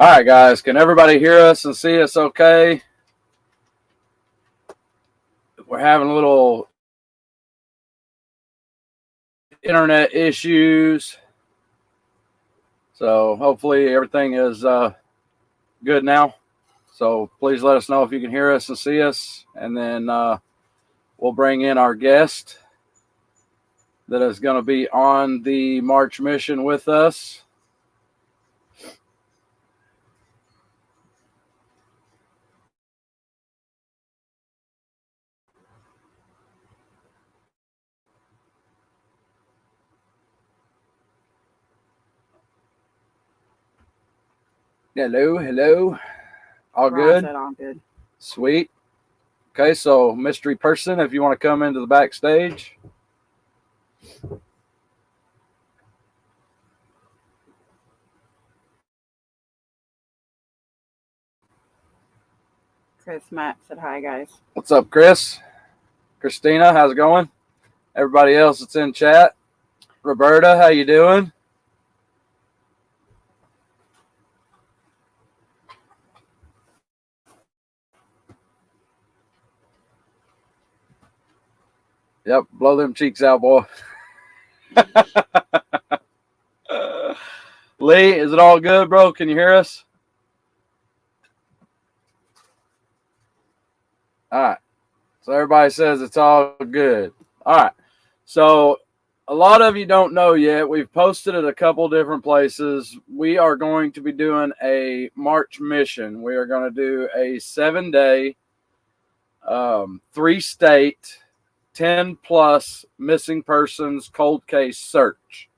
All right, guys, can everybody hear us and see us okay? We're having a little internet issues. So hopefully everything is good now. So please let us know if you can hear us and see us. And then we'll bring in our guest that is going to be on the March mission with us. Hello, hello. All good? All good. Sweet. Okay, so mystery person, if you want to come into the backstage. Chris Matt said hi, guys. What's up, Chris? Christina, how's it going? Everybody else that's in chat. Roberta, how you doing? Yep, blow them cheeks out, boy. Lee, is it all good, bro? Can you hear us? All right. So everybody says it's all good. All right. So a lot of you don't know yet. We've posted it a couple different places. We are going to be doing a March mission. We are going to do a 7-day, 3-state, 10+ missing persons cold case search.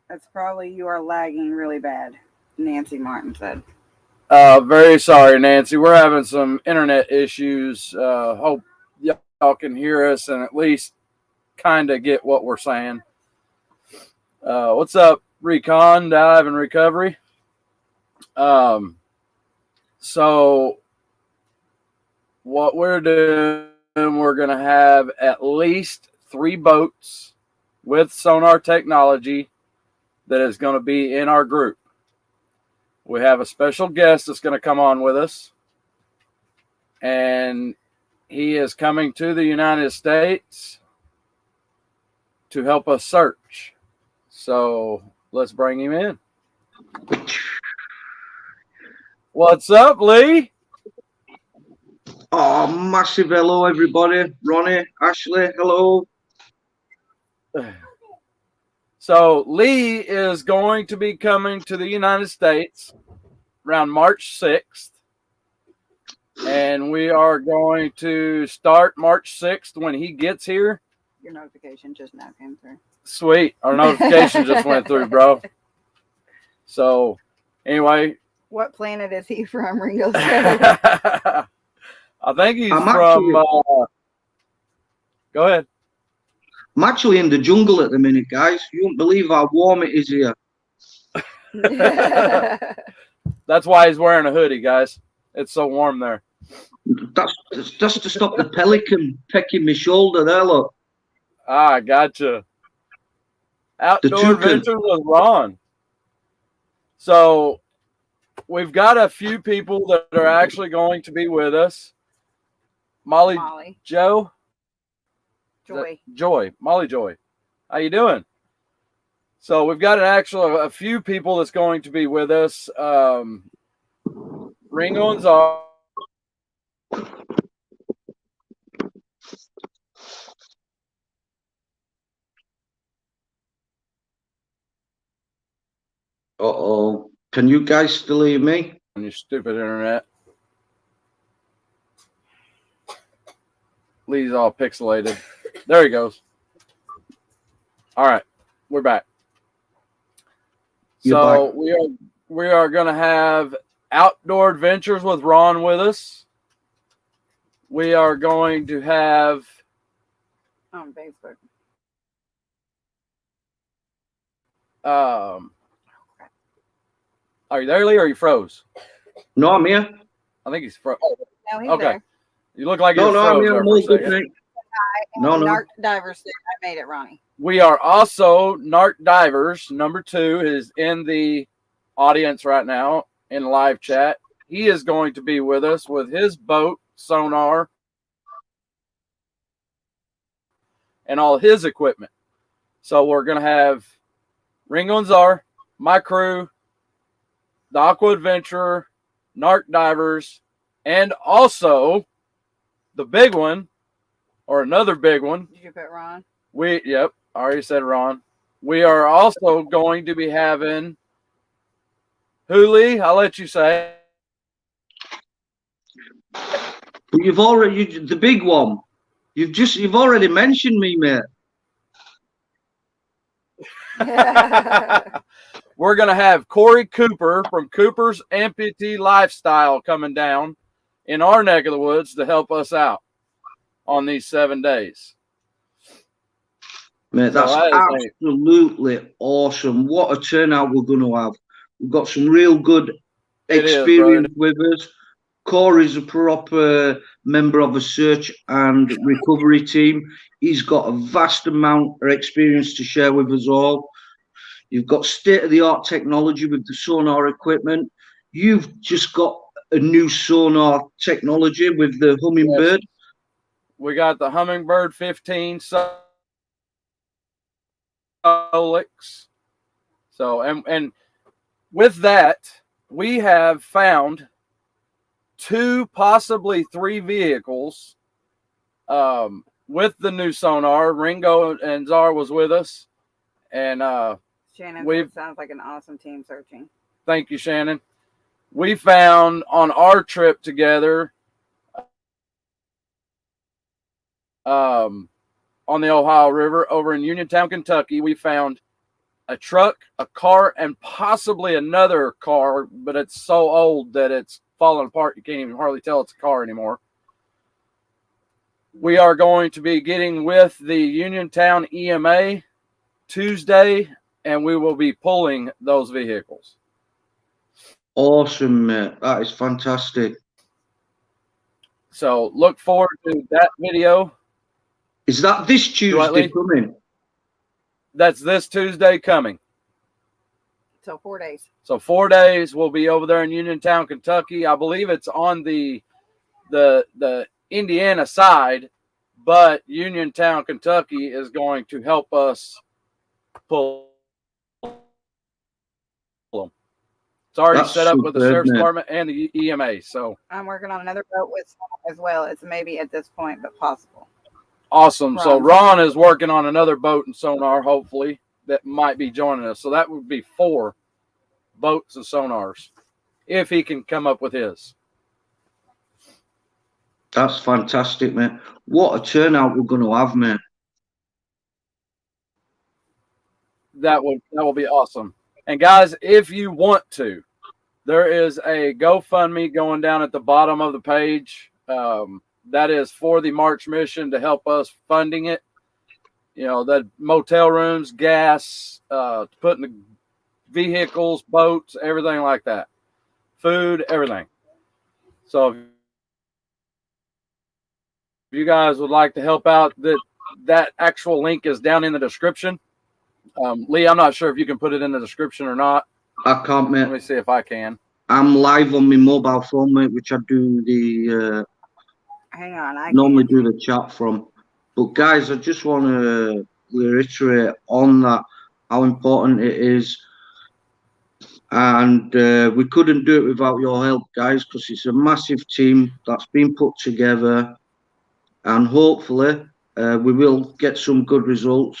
That's probably you are lagging really bad, Nancy Martin said. Very sorry, Nancy. We're having some internet issues. Hope y'all can hear us and at least kind of get what we're saying. What's up, Recon, Dive and Recovery? So what we're doing, we're going to have at least 3 boats with sonar technology that is going to be in our group. We have a special guest that's going to come on with us, and he is coming to the United States to help us search. So let's bring him in. What's up, Lee? Oh, massive hello, everybody. Ronnie, Ashley, hello. So Lee is going to be coming to the United States around March 6th. And we are going to start March 6th when he gets here. Your notification just now came through. Sweet. Our notification just went through, bro. So anyway. What planet is he from, Ringo? I think he's from... go ahead. I'm actually in the jungle at the minute, guys. You won't believe how warm it is here. That's why he's wearing a hoodie, guys. It's so warm there. That's just to stop the pelican pecking my shoulder there, look. Ah, gotcha. Outdoor Adventures with Ron. So we've got a few people that are actually going to be with us. Molly. Joe. Joy. Molly Joy. How you doing? So we've got a few people that's going to be with us. Ringo and Czar. Uh-oh. Can you guys still hear me? On your stupid internet. Lee's all pixelated. There he goes. All right. We're back. So we are going to have Outdoor Adventures with Ron with us. We are going to have on Facebook. Are you there, Lee, or you froze? No, I'm here. I think he's froze. No, he's okay. There. You look like you're froze there for a second. No. Narked Divers S. I made it, Ronnie. We are also Narked Divers. Number 2 is in the audience right now, in live chat. He is going to be with us with his boat, sonar, and all his equipment. So we're going to have Ringo and Czar, my crew, the Aqua Adventurer, Narked Divers, and also the big one, or another big one. Did you put Ron? I already said Ron. We are also going to be having Hooli, I'll let you say. You've already the big one. You've already mentioned me, mate. We're going to have Corey Cooper from Cooper's Amputee Lifestyle coming down in our neck of the woods to help us out on these 7 days. Mate, that's absolutely awesome. What a turnout we're going to have. We've got some real good experience with us. Corey's a proper member of a search and recovery team. He's got a vast amount of experience to share with us all. You've got state-of-the-art technology with the sonar equipment. You've just got a new sonar technology with the Hummingbird. Yes. We got the Hummingbird 15 Solix. So, and with that, we have found 2, possibly 3 vehicles with the new sonar. Ringo and Czar was with us. And Shannon, sounds like an awesome team searching. Thank you, Shannon. We found on our trip together on the Ohio River over in Uniontown, Kentucky, we found a truck, a car, and possibly another car, but it's so old that it's falling apart. You can't even hardly tell it's a car anymore. We are going to be getting with the Uniontown EMA Tuesday, and we will be pulling those vehicles. Awesome, mate. That is fantastic. So look forward to that video. Is that this Tuesday coming? That's this Tuesday coming. So 4 days. So 4 days we'll be over there in Uniontown, Kentucky. I believe it's on the Indiana side, but Uniontown, Kentucky is going to help us pull them. It's already set up with the Sheriff's Department and the EMA. So I'm working on another boat with as well. It's maybe at this point, but possible. Awesome. So Ron is working on another boat and sonar, hopefully, that might be joining us. So that would be 4 boats and sonars if he can come up with his. That's fantastic, man. What a turnout we're going to have, man. That will be awesome. And guys, if you want to, there is a GoFundMe going down at the bottom of the page. That is for the March mission to help us funding it. You know, the motel rooms, gas, putting the vehicles, boats, everything like that. Food, everything. So if you guys would like to help out, that actual link is down in the description. Lee, I'm not sure if you can put it in the description or not. I can't, mate. Let me see if I can. I'm live on my mobile phone, mate, which I do the hang on, I normally do the chat from. But guys, I just want to reiterate on that how important it is, and we couldn't do it without your help, guys, because it's a massive team that's been put together, and hopefully we will get some good results.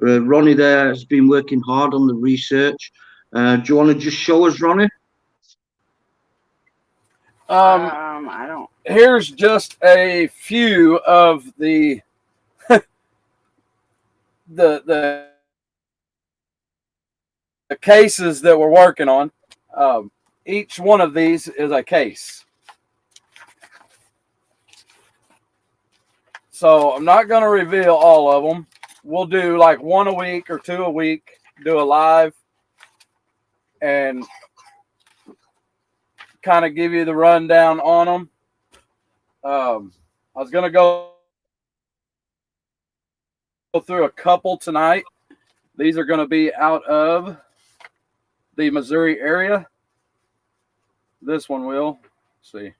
Ronnie there has been working hard on the research. Do you want to just show us, Ronnie? I don't. Here's just a few of the the cases that we're working on. Each one of these is a case. So I'm not going to reveal all of them. We'll do like 1 a week or 2 a week, do a live, and kind of give you the rundown on them. I was going to go through a couple tonight. These are going to be out of the Missouri area. This one will. Let's see.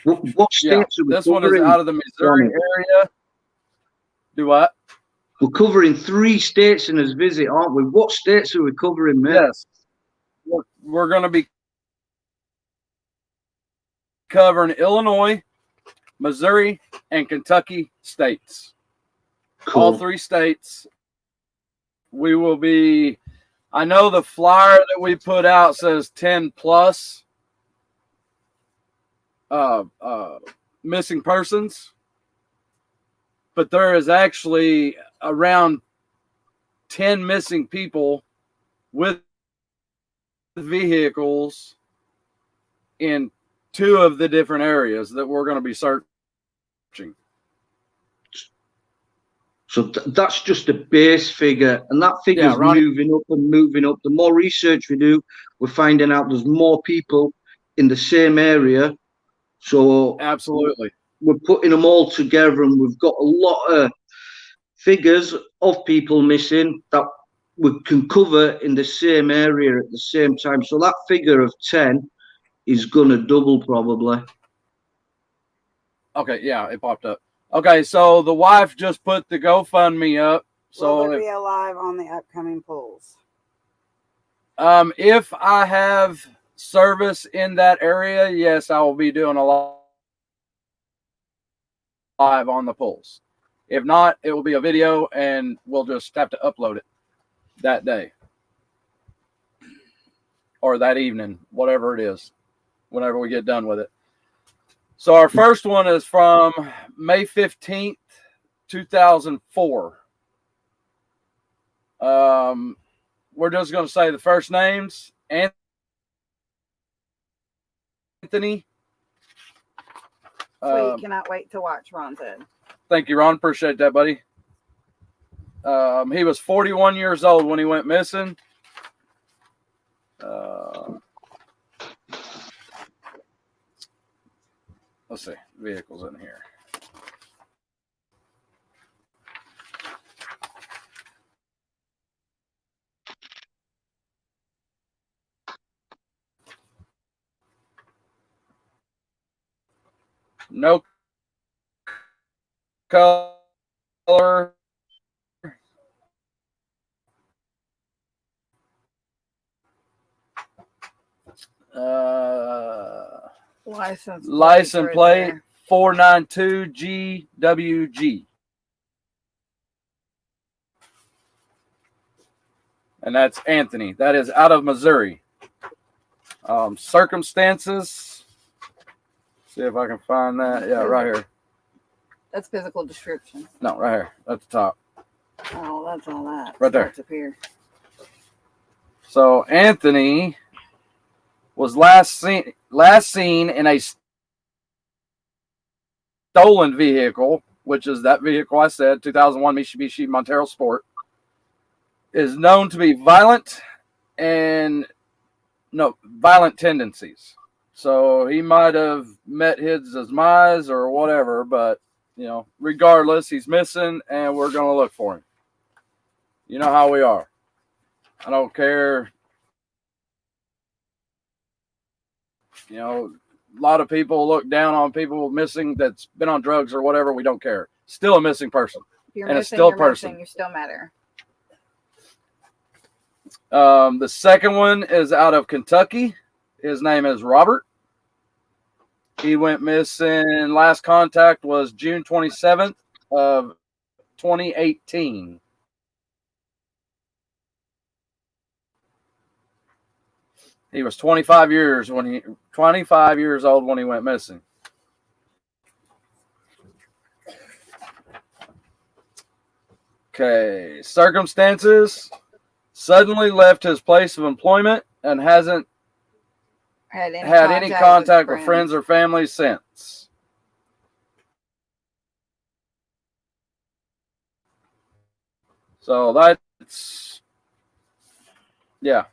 What states are we this one is covering? out of the Missouri area. Do what? We're covering 3 states in his visit, aren't we? What states are we covering, mate? Yes. We're going to be covering Illinois, Missouri, and Kentucky states. Cool. All 3 states. We will be, I know the flyer that we put out says 10 plus missing persons, but there is actually around 10 missing people with vehicles in 2 of the different areas that we're going to be searching. So that's just a base figure, and that figure is moving up and moving up. The more research we do, we're finding out there's more people in the same area. So absolutely, we're putting them all together, and we've got a lot of figures of people missing that we can cover in the same area at the same time. So that figure of 10 is going to double probably. Okay, yeah, it popped up. Okay, so the wife just put the GoFundMe up. So will it be alive on the upcoming pulls? If I have service in that area, yes, I will be doing a live on the pulls. If not, it will be a video, and we'll just have to upload it that day or that evening, whatever it is, whenever we get done with it. So our first one is from May 15th, 2004. We're just going to say the first names. Anthony. Sweet, cannot wait to watch, Ron said. Thank you, Ron. Appreciate that, buddy. He was 41 years old when he went missing. Let's see. Vehicles in here. No color. License plate 492 GWG. And that's Anthony. That is out of Missouri. Circumstances. See if I can find that. Yeah, right here. That's physical description. No, right here. At the top. Oh, that's all that. Right there. Up here. So Anthony was last seen in a stolen vehicle, which is that vehicle I said, 2001 Mitsubishi Montero Sport. Is known to be violent tendencies. So he might have met his demise or whatever, but regardless, he's missing, and we're going to look for him. You know how we are. I don't care. A lot of people look down on people missing that's been on drugs or whatever. We don't care. Still a missing person. If you're and missing, it's still a you're person. Missing, you still matter. The second one is out of Kentucky. His name is Robert. He went missing. Last contact was June 27th of 2018. He was 25 years old when he went missing. Okay, circumstances. Suddenly left his place of employment and hasn't had any contact with friends or family since. So that's, yeah.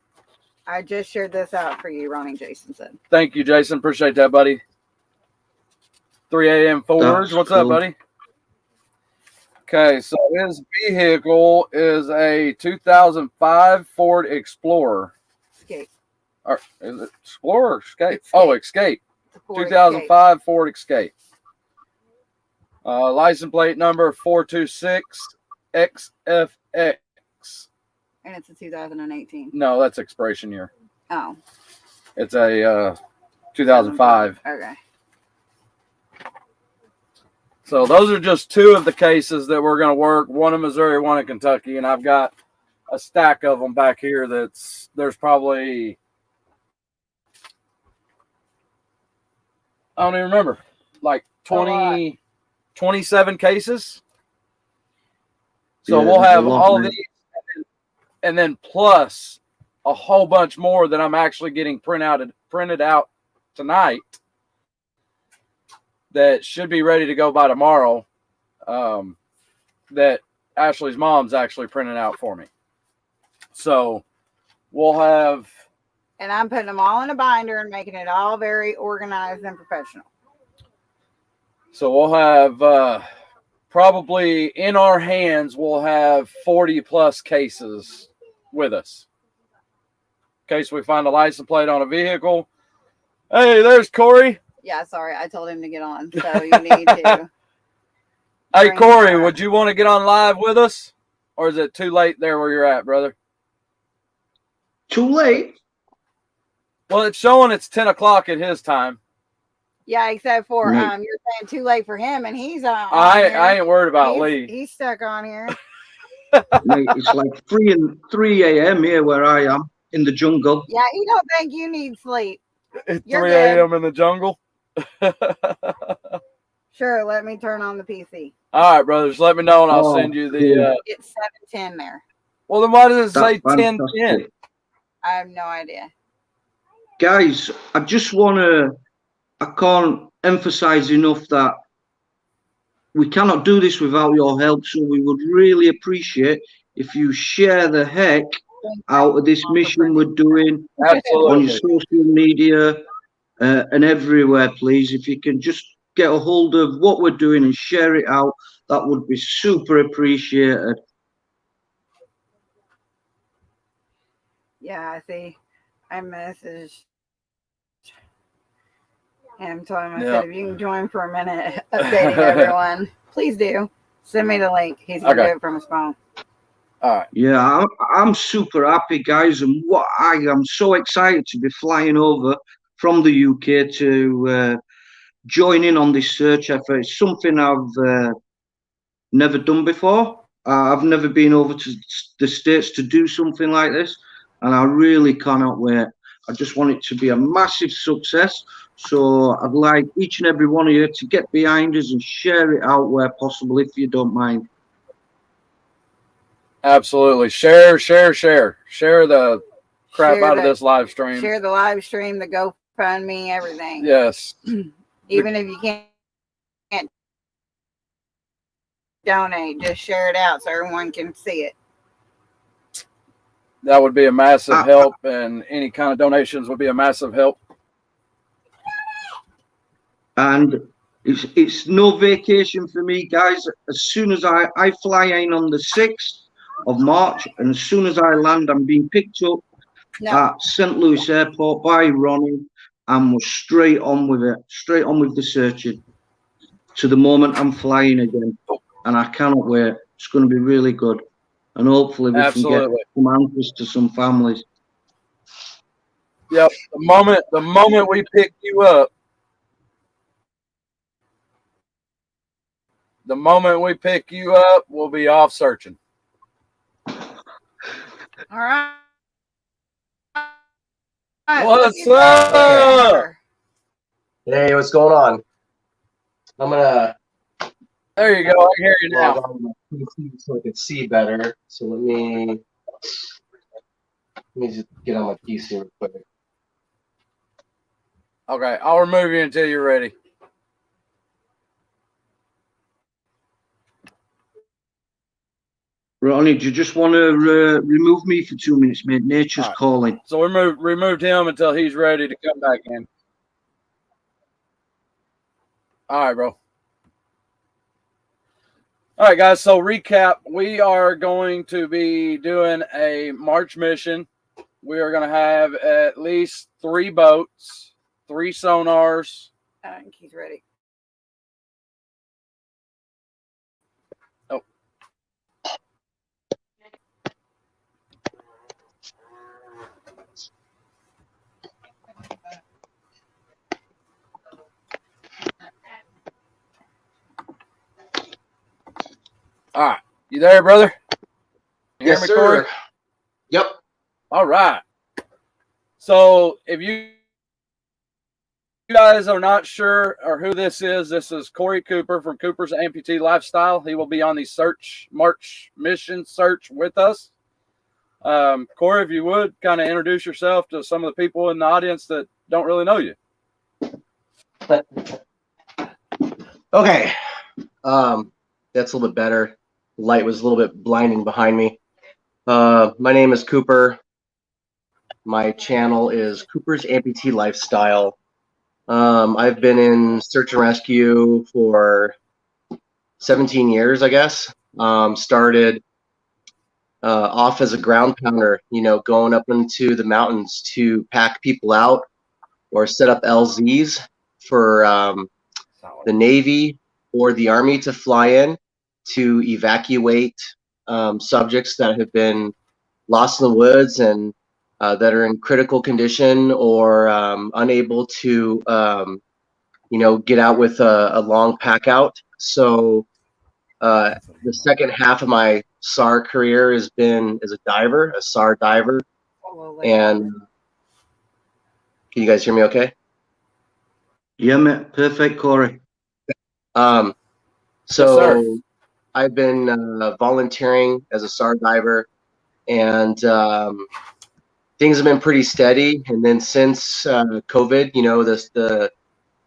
I just shared this out for you, Ronnie, Jason said. Thank you, Jason. Appreciate that, buddy. 3 a.m. Forwards. What's up, buddy? Okay, so his vehicle is a 2005 Ford Explorer. Escape. Or is it Explorer or Escape? Escape. Oh, Escape. 2005 Ford Escape. License plate number 426XFX. And it's a 2018. No, that's expiration year. Oh. It's a 2005. Okay. So those are just two of the cases that we're going to work. One in Missouri, one in Kentucky, and I've got a stack of them back here. There's probably, I don't even remember, like 27 cases. So we'll have all of these, and then plus a whole bunch more that I'm actually getting printed out tonight that should be ready to go by tomorrow, that Ashley's mom's actually printed out for me. So we'll have... And I'm putting them all in a binder and making it all very organized and professional. So we'll have... probably in our hands, we'll have 40 plus cases with us. In case we find a license plate on a vehicle. Hey, there's Corey. Yeah, sorry. I told him to get on. So you need to. Hey, Corey, would you want to get on live with us? Or is it too late there where you're at, brother? Too late? Well, it's showing it's 10 o'clock at his time. Yeah, except for you're saying too late for him, and he's on. I ain't worried about Lee. He's stuck on here. Mate, it's like 3 a.m. here where I am in the jungle. Yeah, you don't think you need sleep. It's You're 3 a.m. in the jungle. Sure, let me turn on the PC. All right, brothers, let me know and I'll send you the. It's 7:10 there. Well, then why does it say 10:10? I have no idea. Guys, I can't emphasize enough that we cannot do this without your help. So we would really appreciate if you share the heck out of this mission we're doing on your social media and everywhere, please. If you can just get a hold of what we're doing and share it out, that would be super appreciated. Yeah, I see. I messaged him, told him, I said, if you can join for a minute, updating everyone, please do. Send me the link. He's going to do it from his phone. All right. Yeah, I'm super happy, guys, and what I am so excited to be flying over from the UK to join in on this search effort. It's something I've never done before. I've never been over to the States to do something like this, and I really cannot wait. I just want it to be a massive success. So I'd like each and every one of you to get behind us and share it out where possible, if you don't mind. Absolutely. Share the crap out of this live stream. Share the live stream, the GoFundMe, everything. Yes. Even if you can't donate, just share it out so everyone can see it. That would be a massive help, and any kind of donations would be a massive help. And it's no vacation for me, guys. As soon as I fly in on the 6th of March, and as soon as I land, I'm being picked up at St. Louis Airport by Ronnie, and we're straight on with it, straight on with the searching to the moment I'm flying again. And I cannot wait. It's going to be really good. And hopefully we can get some answers to some families. Yep. The moment we pick you up, we'll be off searching. All right. What's up? Hey, what's going on? I'm gonna. There you go. I hear you now. So I can see better. So let me just get on my PC real quick. Okay, I'll remove you until you're ready. Ronnie, do you just want to remove me for 2 minutes, mate? Nature's calling. So we removed him until he's ready to come back in. All right, bro. All right, guys. So recap, we are going to be doing a March mission we are going to have at least 3 boats, 3 sonars. I think he's ready. Oh. All right. You there, brother? You Yes, hear me, sir. Corey? Yep. All right. So if you guys are not sure or who this is Corey Cooper from Cooper's Amputee Lifestyle. He will be on the March mission search with us. Corey, if you would kind of introduce yourself to some of the people in the audience that don't really know you. Okay. That's a little bit better. Light was a little bit blinding behind me. My name is Cooper. My channel is Cooper's Amputee Lifestyle. I've been in search and rescue for 17 years, I guess. Started off as a ground pounder, going up into the mountains to pack people out or set up LZs for the Navy or the Army to fly in to evacuate subjects that have been lost in the woods and that are in critical condition or unable to, get out with a long pack out. So the second half of my SAR career has been as a diver, a SAR diver. And can you guys hear me okay? Yeah, mate. Perfect, Corey. So Yes, I've been volunteering as a SAR diver, and things have been pretty steady. And then since COVID,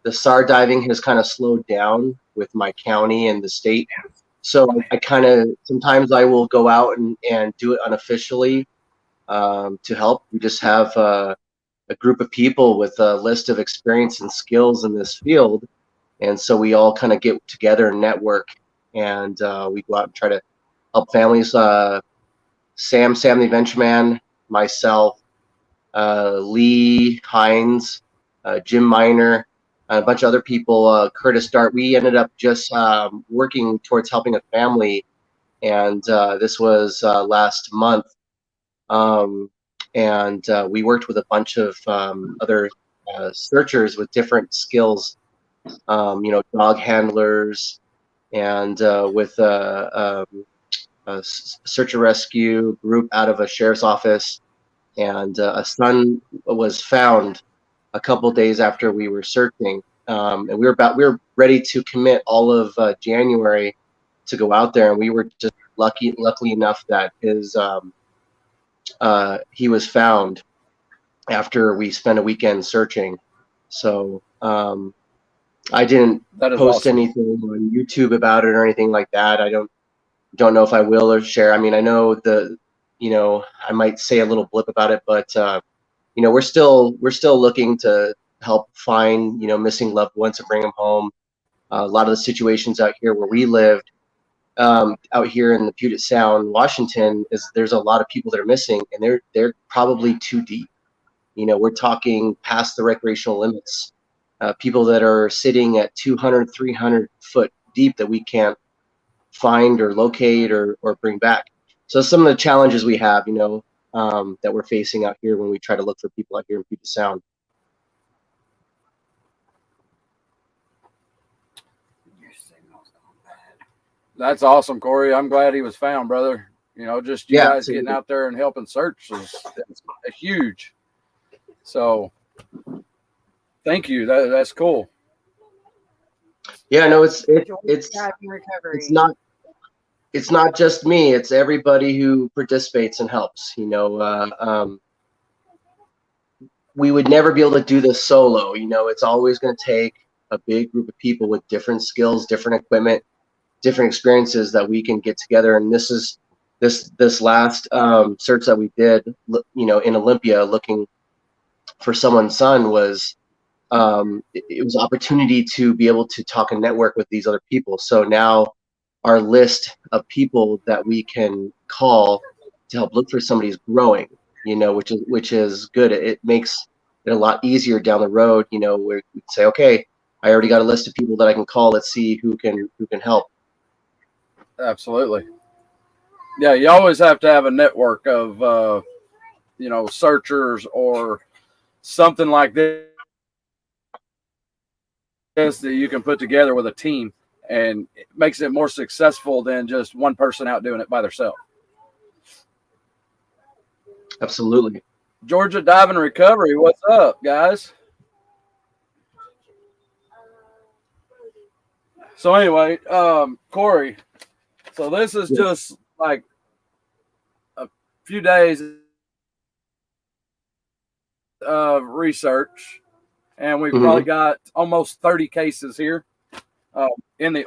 the SAR diving has kind of slowed down with my county and the state. So I kind of, sometimes I will go out and do it unofficially to help. We just have a group of people with a list of experience and skills in this field. And so we all kind of get together and network, and we go out and try to help families. Sam the Adventure Man, myself, Lee Hines, Jim Miner, a bunch of other people, Curtis Dart. We ended up just working towards helping a family, and this was last month. And we worked with a bunch of other searchers with different skills, dog handlers, and with a search and rescue group out of a sheriff's office. And a son was found a couple days after we were searching, and we were ready to commit all of January to go out there, and we were just luckily enough that he was found after we spent a weekend searching. So I didn't post anything on YouTube about it or anything like that. I don't know if I will or share. I mean, I know I might say a little blip about it, but we're still looking to help find missing loved ones and bring them home. A lot of the situations out here where we lived, out here in the Puget Sound, Washington, there's a lot of people that are missing, and they're probably too deep. We're talking past the recreational limits. People that are sitting at 200, 300 foot deep that we can't find or locate or bring back. So some of the challenges we have, that we're facing out here when we try to look for people out here in Puget Sound. That's awesome, Corey. I'm glad he was found, brother. Just you guys getting out there and helping search is huge. So thank you. That's cool. Yeah, no, it's not just me. It's everybody who participates and helps. We would never be able to do this solo. It's always going to take a big group of people with different skills, different equipment, different experiences that we can get together. And this is this last search that we did, in Olympia, looking for someone's son, was it was opportunity to be able to talk and network with these other people. So now our list of people that we can call to help look for somebody is growing. you know, which is good. It makes it a lot easier down the road, you know, where you say, okay, I already got a list of people that I can call. Let's see who can help. Absolutely. Yeah, you always have to have a network of you know, searchers or something like this that you can put together with a team, and it makes it more successful than just one person out doing it by themselves. Absolutely. Georgia Diving Recovery, what's up, guys? So anyway, Corey, so this is just like a few days of research, and we've probably got almost 30 cases here in the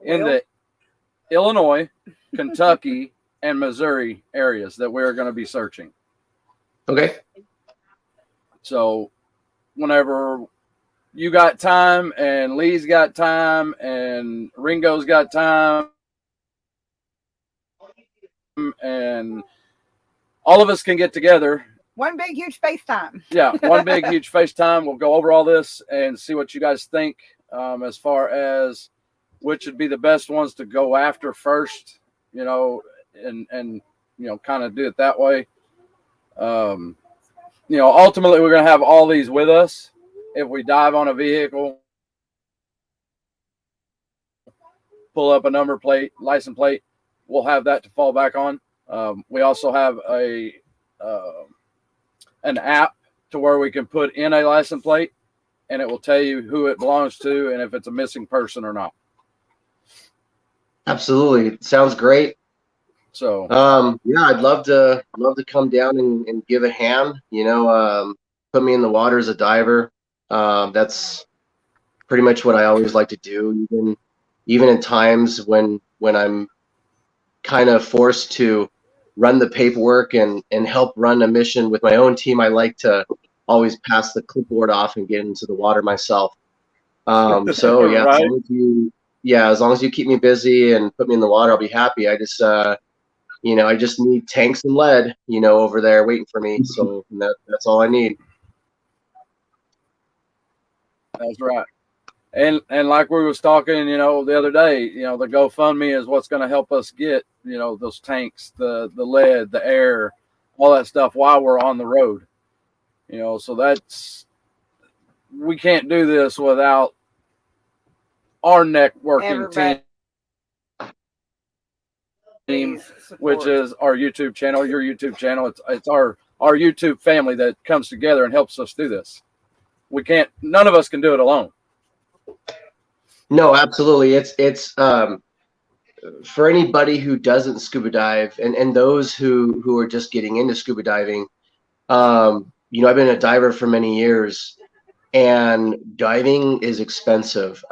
in the Illinois, Kentucky, and Missouri areas that we're going to be searching. Okay. So whenever you got time and Lee's got time and Ringo's got time and all of us can get together. One big, huge FaceTime. Yeah, one big, huge FaceTime. We'll go over all this and see what you guys think as far as which would be the best ones to go after first, you know, and you know, kind of do it that way. You know, ultimately, we're going to have all these with us. If we dive on a vehicle, pull up a number plate, license plate, we'll have that to fall back on. We also have an app to where we can put in a license plate, and it will tell you who it belongs to and if it's a missing person or not. Absolutely. Sounds great. So yeah, I'd love to come down and give a hand, you know, put me in the water as a diver. That's pretty much what I always like to do, even in times when I'm kind of forced to run the paperwork and help run a mission with my own team. I like to always pass the clipboard off and get into the water myself. So yeah, right. as long as you keep me busy and put me in the water, I'll be happy. I just you know, I just need tanks and lead, you know, over there waiting for me. So that's all I need. That's right. And like we was talking, you know, the other day, you know, the GoFundMe is what's going to help us get, you know, those tanks, the lead, the air, all that stuff while we're on the road. You know, so we can't do this without our networking team, which is our YouTube channel, your YouTube channel. It's our YouTube family that comes together and helps us do this. None of us can do it alone. No, absolutely. It's for anybody who doesn't scuba dive and those who are just getting into scuba diving. You know, I've been a diver for many years, and diving is expensive.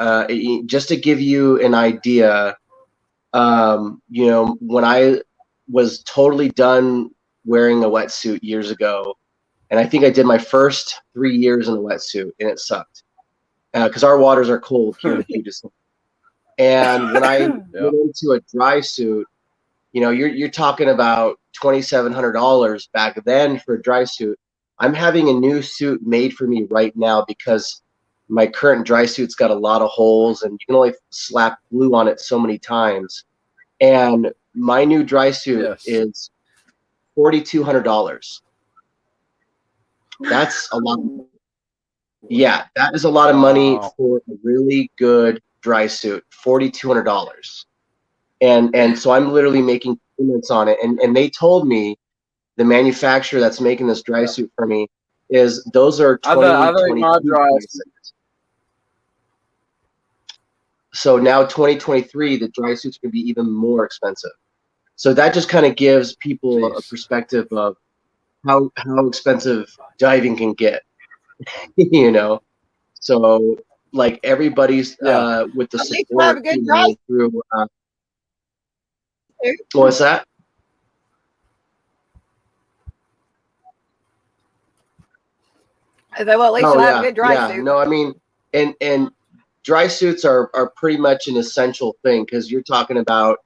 Just to give you an idea, you know, when I was totally done wearing a wetsuit years ago, and I think I did my first 3 years in a wetsuit, and it sucked because our waters are cold here in Puget Sound. And when I went into a dry suit, you know, you're talking about $2,700 back then for a dry suit. I'm having a new suit made for me right now because my current dry suit's got a lot of holes, and you can only slap glue on it so many times. And my new dry suit is $4,200. That's a lot. Yeah, that is a lot of money for a really good dry suit. $4,200. And so I'm literally making payments on it. And they told me, the manufacturer that's making this dry suit for me, is those are 2022 prices. So now 2023, the dry suit's going to be even more expensive. So that just kind of gives people a perspective of how expensive diving can get. You know, so like everybody's with the support through. What's that? Well, at least you'll have a good dry suit. No, I mean, and dry suits are pretty much an essential thing because you're talking about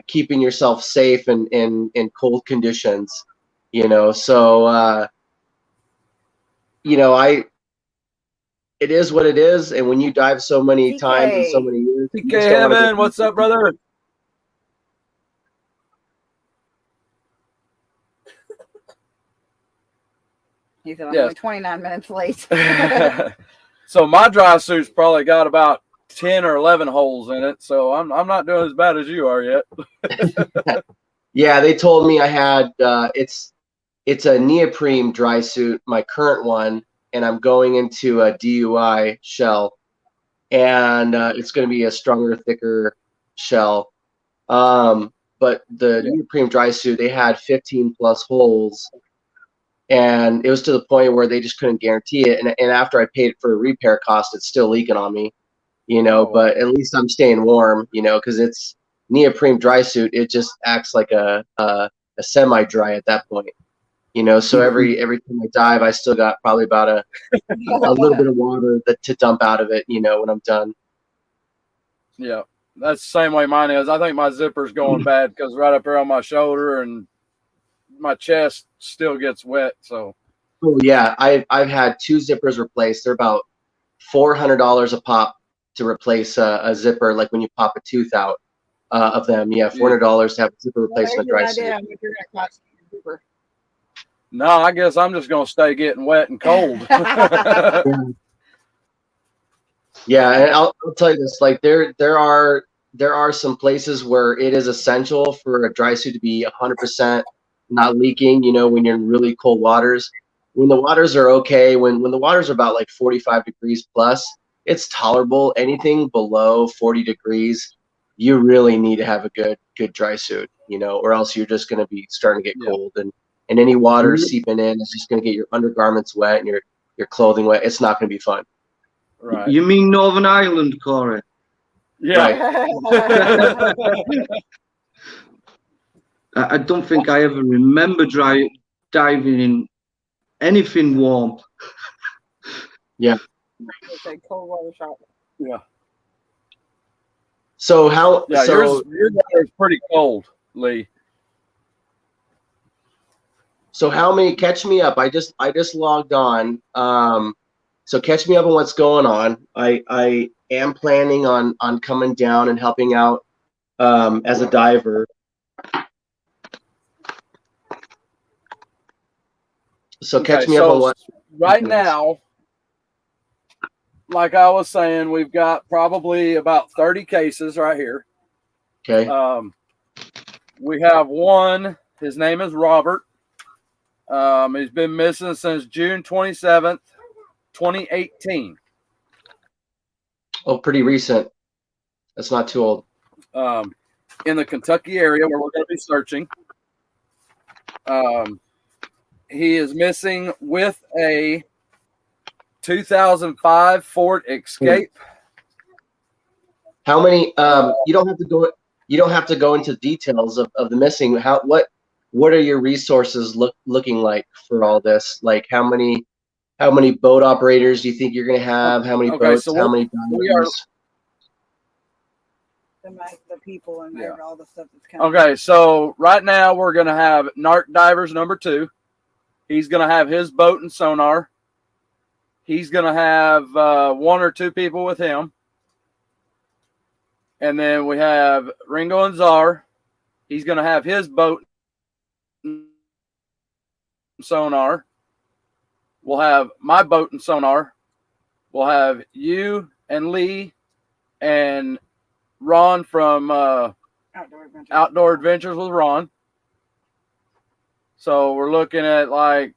keeping yourself safe in cold conditions. you know. So you know, it is what it is, and when you dive so many times in so many years, you TK just don't wanna Heaven, what's up, brother? He said, I'm only 29 minutes late. So my dry suit's probably got about 10 or 11 holes in it, so I'm not doing as bad as you are yet. Yeah, they told me I had it's a neoprene dry suit, my current one, and I'm going into a DUI shell, and it's going to be a stronger, thicker shell. But the neoprene dry suit, they had 15 plus holes, and it was to the point where they just couldn't guarantee it. And after I paid for a repair cost, it's still leaking on me, you know. Oh, wow. But at least I'm staying warm, you know, because it's neoprene dry suit. It just acts like a semi-dry at that point, you know. So every time I dive, I still got probably about a little bit of water to dump out of it, you know, when I'm done. Yeah, that's the same way mine is. I think my zipper's going bad because right up here on my shoulder and my chest still gets wet. So, oh yeah, I've had 2 zippers replaced. They're about $400 a pop to replace a zipper, like when you pop a tooth out of them. Yeah, $400 to have a zipper replacement dry suit. No, I guess I'm just gonna stay getting wet and cold. Yeah, and I'll tell you this: like there are some places where it is essential for a dry suit to be 100% not leaking. You know, when you're in really cold waters. When the waters are okay, when the waters are about like 45 degrees plus, it's tolerable. Anything below 40 degrees, you really need to have a good dry suit, you know, or else you're just going to be starting to get cold, and any water seeping in is just going to get your undergarments wet and your clothing wet. It's not going to be fun. Right. You mean Northern Ireland, Corey? Yeah. Right. I don't think I ever remember diving in anything warm. Yeah. Cold water shop. Yeah. So how? Yeah, so your water is pretty cold, Lee. So how many? Catch me up. I just logged on. So catch me up on what's going on. I am planning on coming down and helping out as a diver. So catch me up on what. Right now, like I was saying, we've got probably about 30 cases right here. Okay. We have one. His name is Robert. He's been missing since June 27th, 2018. Oh, pretty recent. That's not too old. In the Kentucky area where we're going to be searching. He is missing with a 2005 Ford Escape. How many? You don't have to go. You don't have to go into details of the missing. What are your resources looking like for all this? Like how many boat operators do you think you're going to have? How many boats? How many divers? The people and all the stuff that's coming. Okay, so right now we're going to have Narked Divers number 2. He's going to have his boat and sonar. He's going to have 1 or 2 people with him. And then we have Ringo and Czar. He's going to have his boat and sonar. We'll have my boat and sonar. We'll have you and Lee and Ron from Outdoor Adventures with Ron. So we're looking at like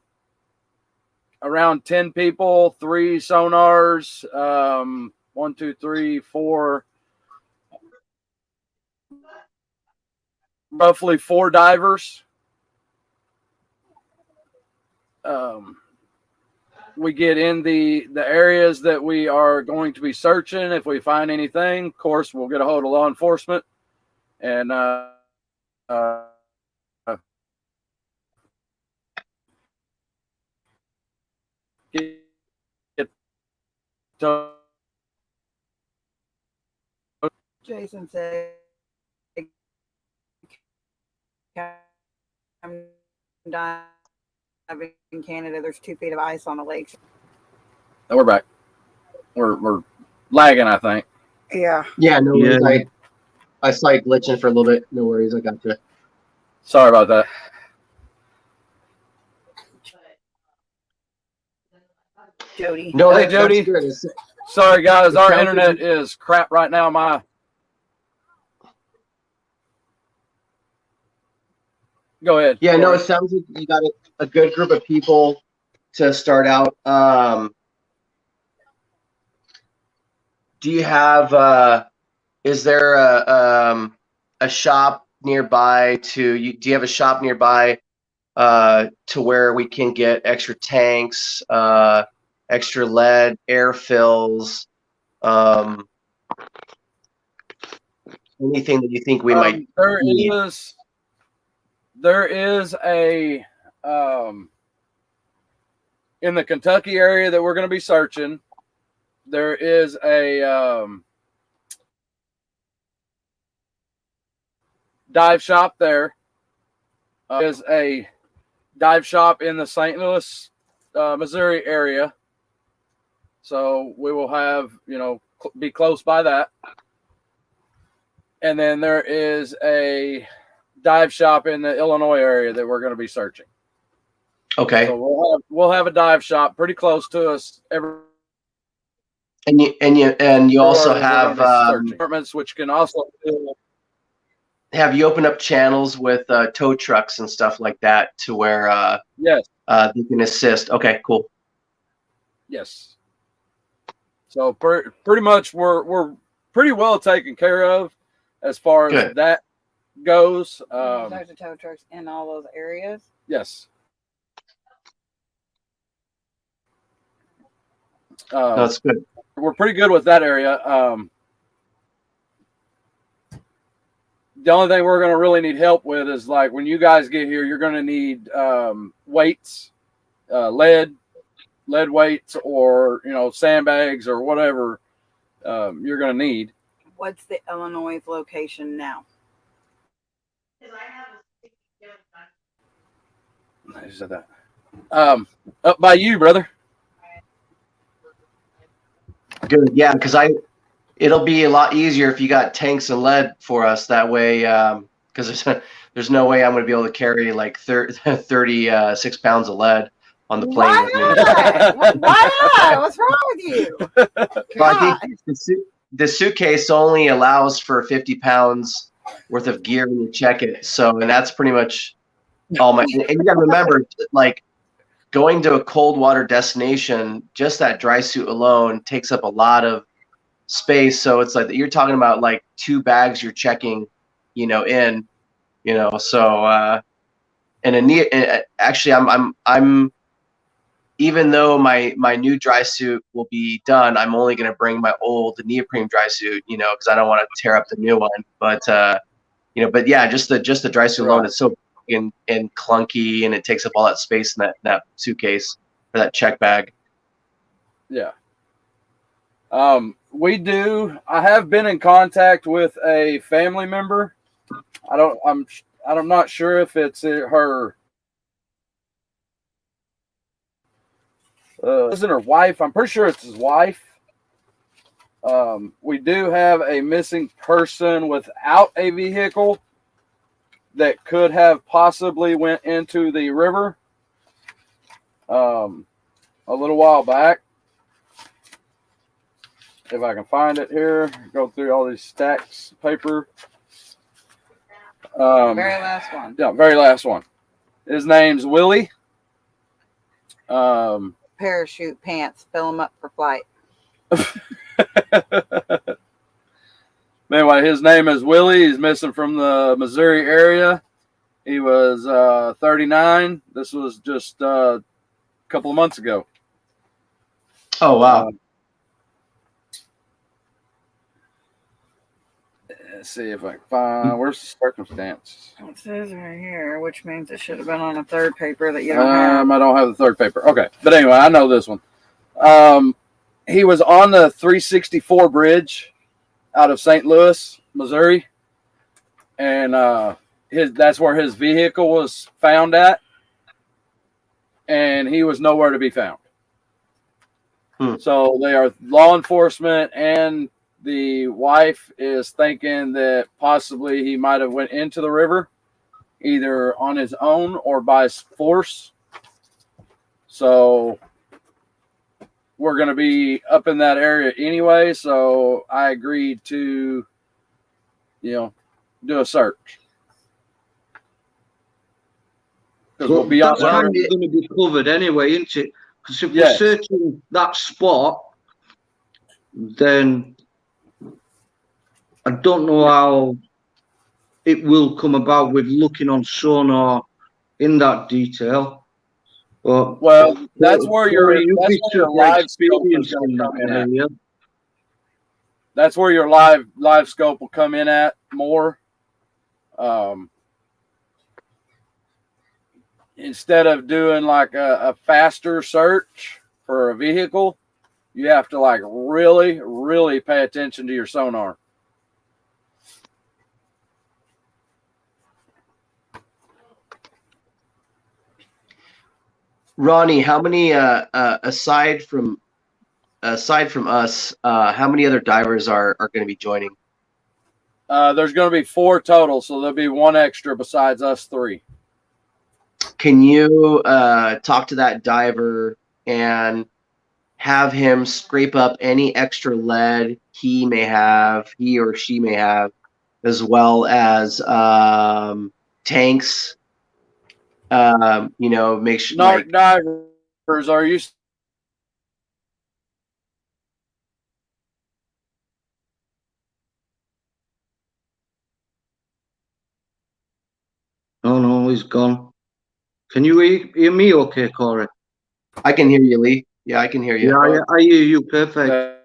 around 10 people, 3 sonars, 1, 2, 3, 4, roughly 4 divers. We get in the areas that we are going to be searching. If we find anything, of course, we'll get a hold of law enforcement and get to Jason said, "I'm dying in Canada, there's 2 feet of ice on the lake. Oh, we're back. We're lagging, I think. Yeah. Yeah, no worries. Yeah. I saw you glitching for a little bit. No worries, I got you. Sorry about that. Jody. No, Hey, Jody. that's good. Sorry, guys. It Our sounds internet is crap right now. Go ahead. Yeah, no, Corey. it sounds like you got a good group of people to start out. Do you have? Is there a shop nearby to you? Do you have a shop nearby to where we can get extra tanks, extra lead, air fills, anything that you think we might need? There is a in the Kentucky area that we're going to be searching. There is a dive shop there. Is a dive shop in the St. Louis, Missouri area. So we will have, be close by that. And then there is a dive shop in the Illinois area that we're going to be searching. Okay. So we'll have a dive shop pretty close to us. And you also have apartments, which can also have you open up channels with tow trucks and stuff like that to where yes, they can assist. Okay, cool. Yes. So pretty much we're pretty well taken care of as far as that goes. There's a tow trucks in all those areas. Yes. That's good. We're pretty good with that area. The only thing we're going to really need help with is like when you guys get here, you're going to need weights, lead weights, or sandbags or whatever you're going to need. What's the Illinois location now? I said that. Up by you, brother. Good, yeah, because it'll be a lot easier if you got tanks and lead for us that way. Because there's no way I'm going to be able to carry like 36 pounds of lead on the plane. Why not? Why not? What's wrong with you? I think the suitcase only allows for 50 pounds worth of gear when you check it. So, and that's pretty much all my. And you got to remember, like, going to a cold water destination, just that dry suit alone takes up a lot of space. So it's like you're talking about like 2 bags you're checking, in, so and actually I'm even though my new dry suit will be done, I'm only going to bring my old neoprene dry suit, because I don't want to tear up the new one. But but yeah, just the dry suit alone is so and clunky, and it takes up all that space in that suitcase or that check bag. Yeah. I have been in contact with a family member. I'm not sure if it's her isn't her wife. I'm pretty sure it's his wife. We do have a missing person without a vehicle that could have possibly went into the river a little while back. If I can find it here, go through all these stacks of paper. Very last one. Yeah, very last one. His name's Willie. Parachute pants, fill them up for flight. Anyway, his name is Willie. He's missing from the Missouri area. He was 39. This was just a couple of months ago. Oh, wow. Let's see if I can find. Where's the circumstance? It says right here, which means it should have been on a third paper that you don't have. I don't have the third paper. Okay. But anyway, I know this one. He was on the 364 bridge out of St. Louis, Missouri. And that's where his vehicle was found at. and he was nowhere to be found. So they are law enforcement, and the wife is thinking that possibly he might have went into the river either on his own or by force. So we're going to be up in that area anyway, so I agreed to, do a search. Because we'll be that's kind of going to be covered anyway, isn't it? Because if we're searching that spot, then I don't know how it will come about with looking on sonar in that detail. But that's where your live scope is going to come in at. That's where your live scope will come in at more. Instead of doing like a faster search for a vehicle, you have to like really, really pay attention to your sonar. Ronnie, how many aside from us, how many other divers are going to be joining? There's going to be 4 total, so there'll be 1 extra besides us 3. Can you talk to that diver and have him scrape up any extra lead he or she may have, as well as tanks? Make sure. Narked divers, are you? Oh no, he's gone. Can you hear me okay, Corey? I can hear you, Lee. Yeah, I can hear you. Yeah, I hear you. Perfect.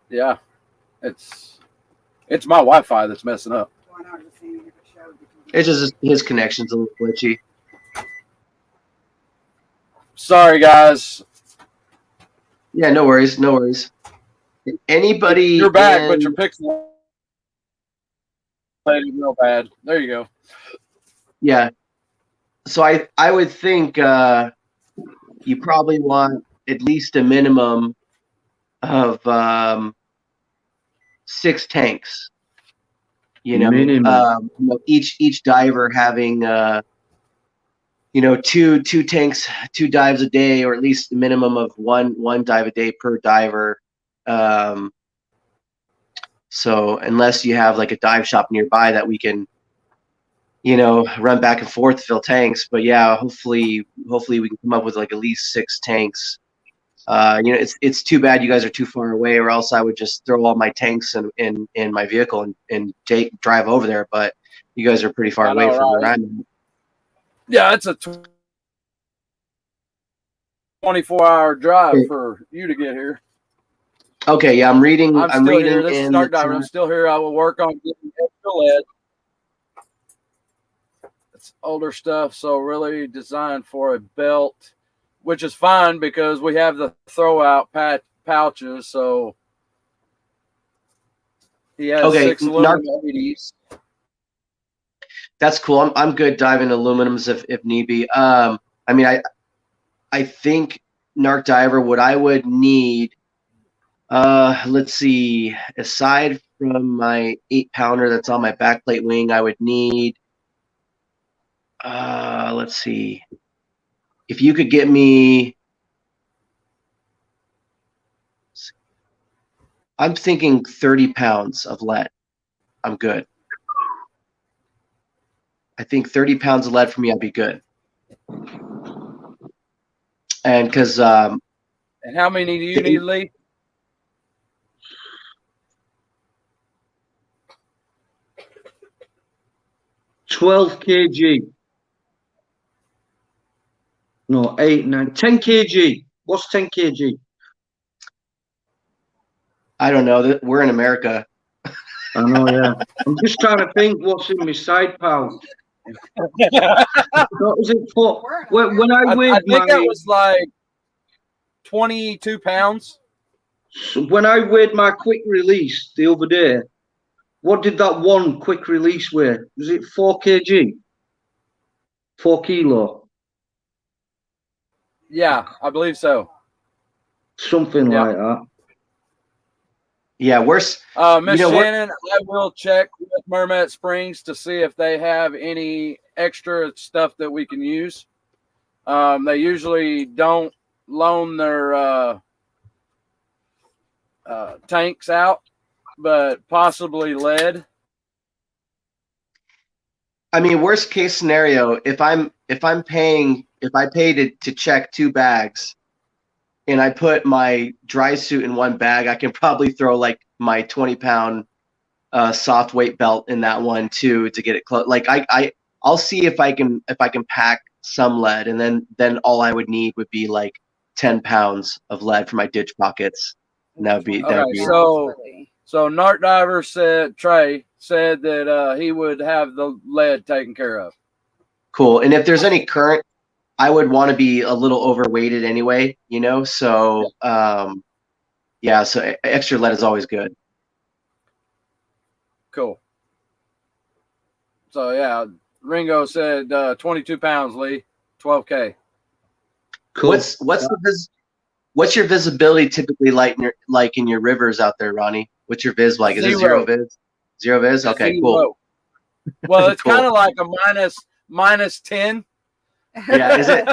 Yeah, it's my Wi-Fi that's messing up. It's just his connection's a little glitchy. Sorry, guys. Yeah, no worries. No worries. Anybody? You're back, but your pixel played real bad. There you go. Yeah. So I would think you probably want at least a minimum of 6 tanks. Each diver having 2 tanks, 2 dives a day, or at least a minimum of one dive a day per diver. So unless you have like a dive shop nearby that we can run back and forth to fill tanks, but yeah, hopefully we can come up with like at least 6 tanks. It's too bad you guys are too far away, or else I would just throw all my tanks in my vehicle and drive over there. But you guys are pretty far away from where I'm at. Yeah, it's a 24-hour drive for you to get here. Okay, yeah, I'm reading. I'm reading here. This is Narked Diver. I'm still here. I will work on getting extra lead. It's older stuff, so really designed for a belt, which is fine because we have the throw-out pouches. So he has 6 aluminum 80s. That's cool. I'm good diving aluminums if need be. I think Narked Diver, what I would need, let's see, aside from my 8-pounder that's on my backplate wing, I would need, let's see, if you could get me, I'm thinking 30 pounds of lead. I'm good. I think 30 pounds of lead for me, I'd be good. And because and how many do you need, Lee? $12 kg. No, 8, 9, 10 kg. What's 10 kg? I don't know. We're in America. I know, yeah. I'm just trying to think what's in my side pouch. What was it for? When I weighed I think that was like 22 pounds. So when I weighed my quick release the other day, what did that one quick release weigh? Was it 4 kg? 4 kilo. Yeah, I believe so. Something Yeah. like that. Yeah, worse. Miss Shannon, I will check with Mermet Springs to see if they have any extra stuff that we can use. They usually don't loan their tanks out, but possibly lead. I mean, worst case scenario, if I paid to check 2 bags and I put my dry suit in 1 bag, I can probably throw like my 20-pound soft weight belt in that one too to get it close. Like I'll see if I can pack some lead, and then all I would need would be like 10 pounds of lead for my ditch pockets. And that would be So Narked Divers Trey said that he would have the lead taken care of. cool. And if there's any current, I would want to be a little overweighted anyway, you know. So yeah, so extra lead is always good. Cool. So yeah, Ringo said 22 pounds, Lee, 12K. Cool. What's your visibility typically like in your rivers out there, Ronnie? What's your viz like? Is it zero viz? Zero viz? Okay, Zero. cool. Well, it's Cool. kind of like a minus 10. Yeah, is it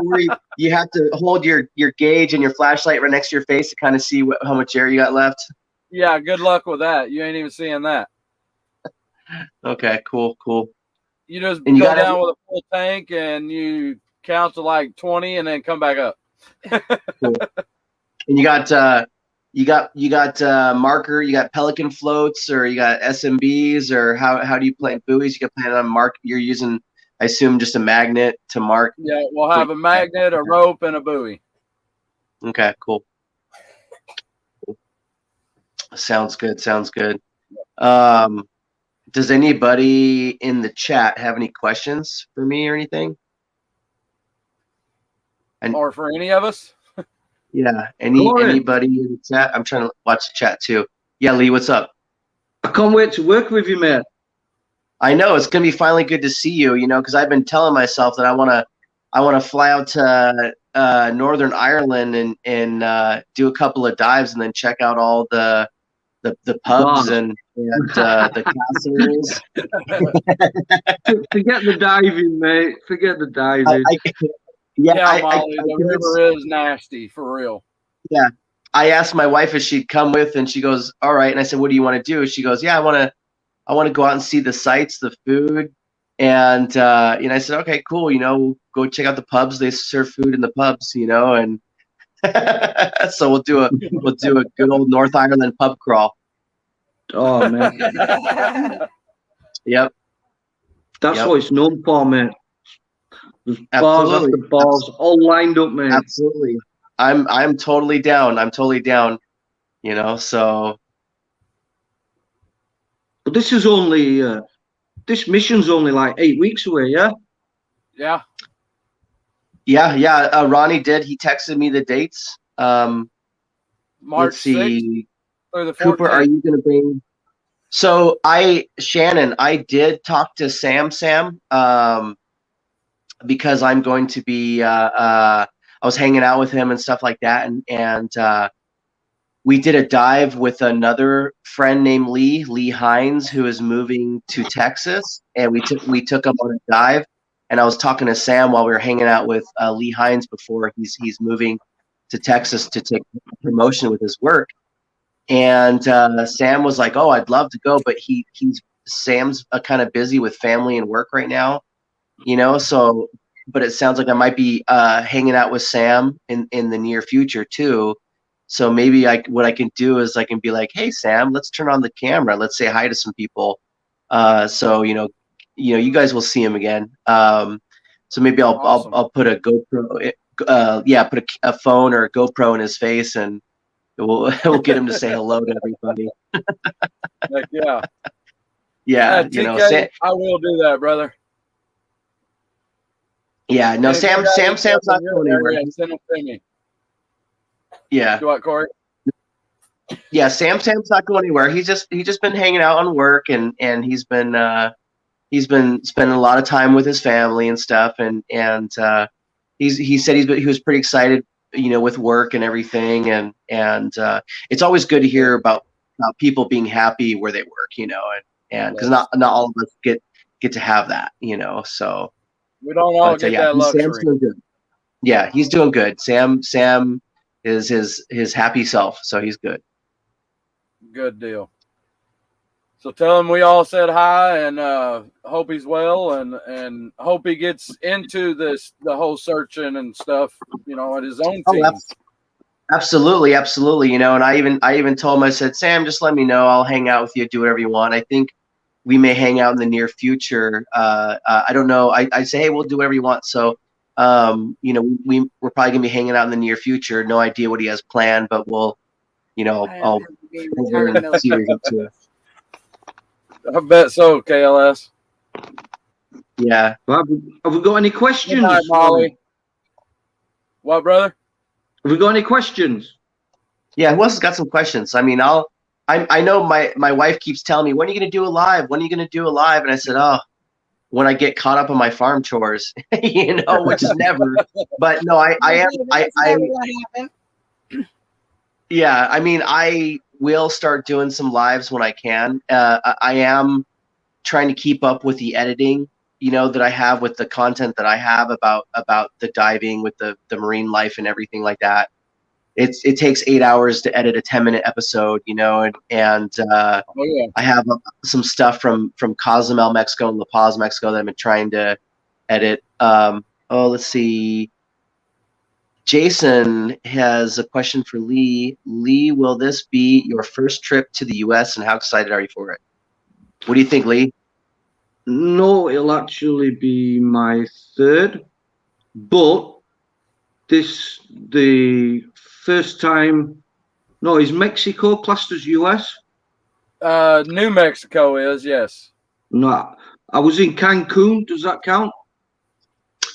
where you have to hold your gauge and your flashlight right next to your face to kind of see how much air you got left? Yeah, good luck with that. You ain't even seeing that. Okay, cool. You just And you go gotta down with a full tank and you count to like 20 and then come back up. Cool. And you got marker, you got Pelican floats, or you got SMBs, or how do you plan buoys? You got plan on mark. You're using, I assume, just a magnet to mark. Yeah, we'll have a magnet, a rope, and a buoy. Okay, cool. Sounds good. Does anybody in the chat have any questions for me or anything? Or for any of us? Yeah, anybody in the chat? I'm trying to watch the chat too. Yeah, Lee, what's up? I can't wait to work with you, mate. I know it's gonna be finally good to see you. You know, because I've been telling myself that I wanna fly out to Northern Ireland and do a couple of dives and then check out all the pubs and the castles. Forget the diving, mate. Forget the diving. Molly, the river is nasty for real. Yeah, I asked my wife if she'd come with, and she goes, "All right." And I said, "What do you want to do?" She goes, "Yeah, I want to go out and see the sights, the food." And I said, "Okay, cool. You know, go check out the pubs. They serve food in the pubs, you know." And so we'll do a good old North Ireland pub crawl. Oh man. Yep. That's what it's known for, man. There's bars after bars, all lined up, man. Absolutely. I'm totally down. You know, so. But this is only this mission's only like 8 weeks away, yeah? Yeah. Ronnie did. He texted me the dates. March let's see. 6th through the 14th. Cooper, are you going to bring? So Shannon, I did talk to Sam, because I'm going to be. I was hanging out with him and stuff like that, and we did a dive with another friend named Lee Hines, who is moving to Texas, and we took him on a dive. And I was talking to Sam while we were hanging out with Lee Hines before he's moving to Texas to take promotion with his work. And Sam was like, "Oh, I'd love to go," but Sam's kind of busy with family and work right now, you know. So, but it sounds like I might be hanging out with Sam in the near future too. So maybe what I can do is I can be like, "Hey Sam, let's turn on the camera. Let's say hi to some people." So you guys will see him again. So maybe I'll put a GoPro, put a phone or a GoPro in his face, and we'll get him to say hello to everybody. Heck yeah. Yeah, TK, I will do that, brother. Yeah, no, Sam's not going anywhere. Send him to me. Yeah. Do what, Corey? Yeah, Sam's not going anywhere. He's just been hanging out on work, and he's been he's been spending a lot of time with his family and stuff, and he said he was pretty excited, with work and everything, and it's always good to hear about people being happy where they work, and because not all of us get to have that, so we don't all get that luxury. Sam's doing good. Yeah, he's doing good. Sam is his happy self, so he's good. Good deal. So tell him we all said hi, and hope he's well, and hope he gets into the whole searching and stuff, at his own team. Absolutely. And I even told him, I said, Sam, just let me know. I'll hang out with you, do whatever you want. I think we may hang out in the near future. I don't know. I say, hey, we'll do whatever you want. So, we're probably gonna be hanging out in the near future. No idea what he has planned, but we'll, I'll see what he's up to. I bet so, KLS. Yeah. Have we got any questions? Good night, Molly. What, brother? Have we got any questions? Yeah, who else has got some questions? I mean, I know my wife keeps telling me, when are you going to do a live? When are you going to do a live? And I said, when I get caught up on my farm chores, which is never. But no, I am. Yeah, I mean, I will start doing some lives when I can. I am trying to keep up with the editing, that I have, with the content that I have about the diving, with the marine life and everything like that. It takes 8 hours to edit a 10-minute episode, and I have some stuff from Cozumel, Mexico, and La Paz, Mexico, that I've been trying to edit. Let's see. Jason has a question for Lee. Lee, will this be your first trip to the U.S., and how excited are you for it? What do you think, Lee? No, it'll actually be my third, but the first time. No, is Mexico classed as U.S.? New Mexico is, yes. No, I was in Cancun. Does that count?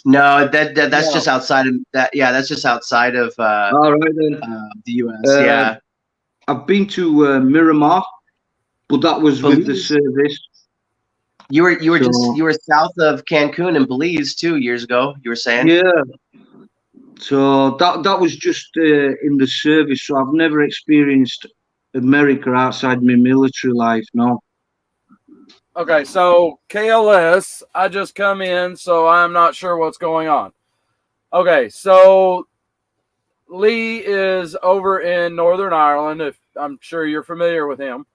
No, that's just outside of that. Yeah, that's just outside of all right, then. The U.S. Yeah, I've been to Miramar, but that was with the service. You were south of Cancun and Belize 2 years ago. You were saying? Yeah. So that was just in the service. So I've never experienced America outside my military life. No. Okay, so KLS, I just come in, so I'm not sure what's going on. Okay, so Lee is over in Northern Ireland. If I'm sure you're familiar with him.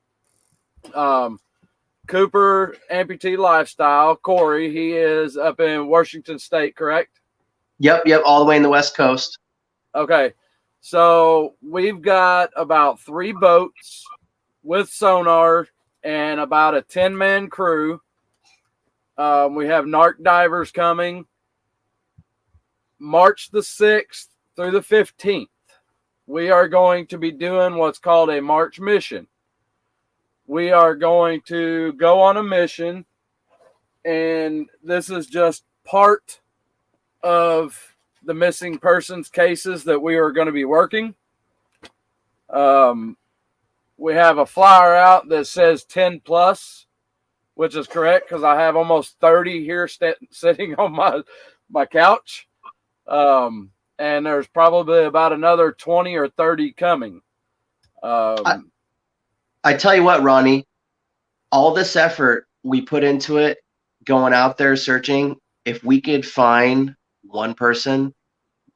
Cooper, Amputee Lifestyle, Corey, he is up in Washington State, correct? Yep, all the way in the West Coast. Okay, so we've got about 3 boats with sonar and about a 10-man crew. We have Narked Divers coming March the 6th through the 15th. We are going to be doing what's called a March mission. We are going to go on a mission, and this is just part of the missing persons cases that we are going to be working. We have a flyer out that says 10 plus, which is correct because I have almost 30 here sitting on my couch. And there's probably about another 20 or 30 coming. I tell you what, Ronnie, all this effort we put into it, going out there searching, if we could find one person,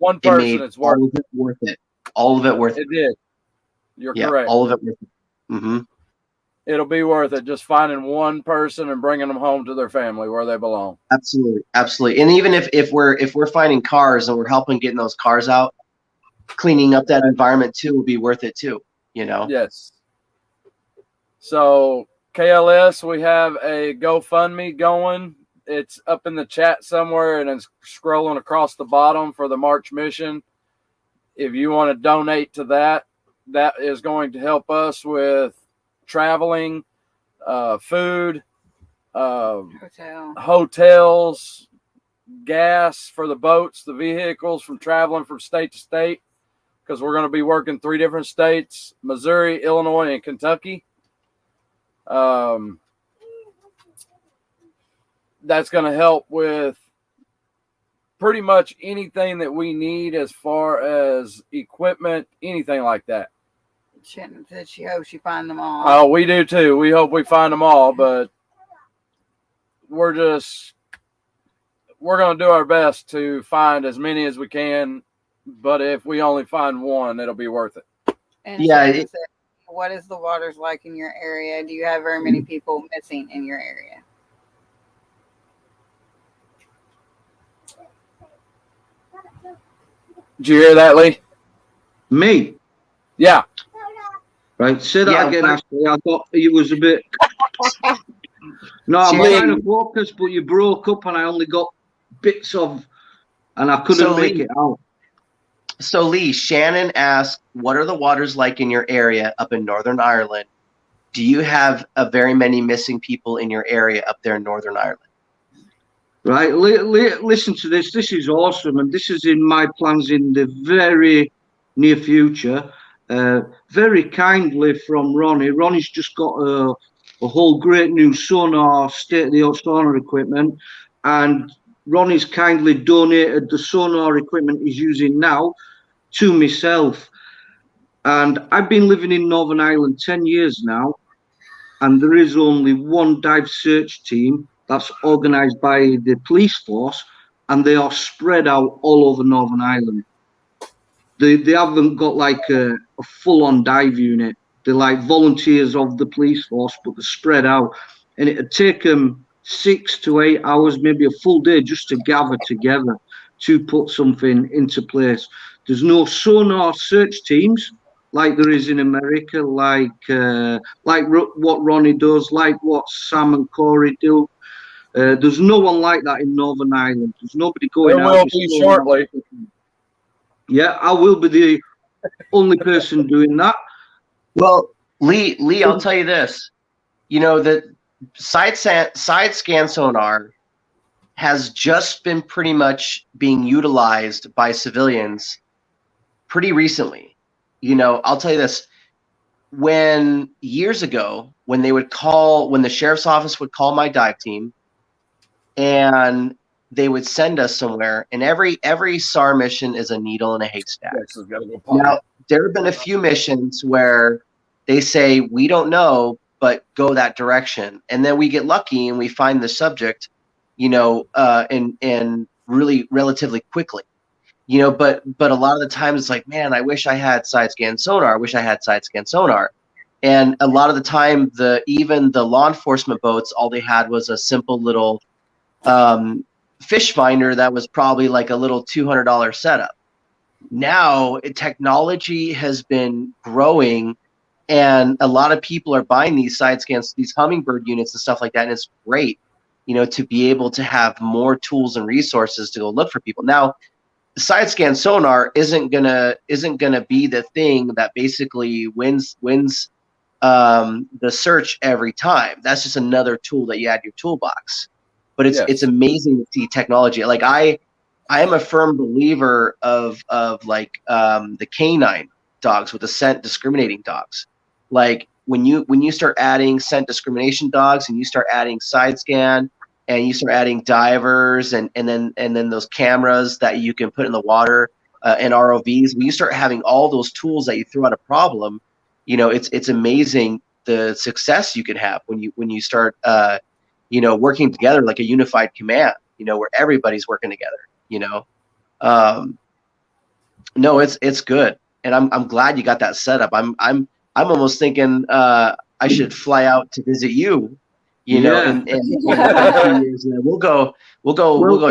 it's all of it worth it. All of it worth it. It did. You're correct. All of it worth it. Mm-hmm. It'll be worth it, just finding one person and bringing them home to their family where they belong. Absolutely. And even if we're finding cars and we're helping getting those cars out, cleaning up that environment too will be worth it too. Yes. So KLS, we have a GoFundMe going. It's up in the chat somewhere, and it's scrolling across the bottom for the March mission. If you want to donate to that, that is going to help us with traveling, food, hotels, gas for the boats, the vehicles, from traveling from state to state, because we're going to be working 3 different states: Missouri, Illinois, and Kentucky. that's going to help with pretty much anything that we need as far as equipment, anything like that. Shannon said she hopes you find them all. Oh, we do too. We hope we find them all, but we're going to do our best to find as many as we can. But if we only find one, it'll be worth it. And Shannon said, what is the waters like in your area? Do you have very many people missing in your area? Did you hear that, Lee? Me? Yeah. Right, say that again, Ashley. I thought it was a bit... No, I'm trying to focus, but you broke up and I only got bits of... And I couldn't make it out. So, Lee, Shannon asked, what are the waters like in your area up in Northern Ireland? Do you have very many missing people in your area up there in Northern Ireland? Right, listen to this. This is awesome, and this is in my plans in the very near future. Very kindly from Ronnie. Ronnie's just got a whole great new sonar, state-of-the-art sonar equipment, and Ronnie's kindly donated the sonar equipment he's using now to myself. And I've been living in Northern Ireland 10 years now, and there is only one dive search team that's organised by the police force, and they are spread out all over Northern Ireland. They haven't got like a full-on dive unit. They're like volunteers of the police force, but they're spread out. And it'd take them 6 to 8 hours, maybe a full day, just to gather together to put something into place. There's no sonar search teams like there is in America, like what Ronnie does, like what Sam and Corey do. There's no one like that in Northern Ireland. There's nobody going out. There will be shortly. Yeah, I will be the only person doing that. Well, Lee, I'll tell you this. You know, that side scan sonar has just been pretty much being utilized by civilians pretty recently. You know, I'll tell you this. When years ago, when the sheriff's office would call my dive team, and they would send us somewhere, and every SAR mission is a needle in a haystack. Now, there have been a few missions where they say, we don't know, but go that direction. And then we get lucky and we find the subject, you know, and really relatively quickly. You know, but a lot of the times it's like, man, I wish I had side scan sonar. I wish I had side scan sonar. And a lot of the time, even the law enforcement boats, all they had was a simple little fish finder that was probably like a little $200 setup. Now technology has been growing, and a lot of people are buying these side scans, these Hummingbird units and stuff like that. And it's great, you know, to be able to have more tools and resources to go look for people. Now, side scan sonar isn't gonna be the thing that basically wins the search every time. That's just another tool that you add to your toolbox. But it's amazing to see technology. Like I am a firm believer of like the canine dogs with the scent discriminating dogs. Like when you start adding scent discrimination dogs, and you start adding side scan, and you start adding divers, and then those cameras that you can put in the water and ROVs, when you start having all those tools that you throw at a problem, you know, it's amazing the success you can have when you start you know, working together like a unified command, you know, where everybody's working together, you know. No, it's good, and I'm glad you got that set up. I'm almost thinking I should fly out to visit you, you know, and we'll go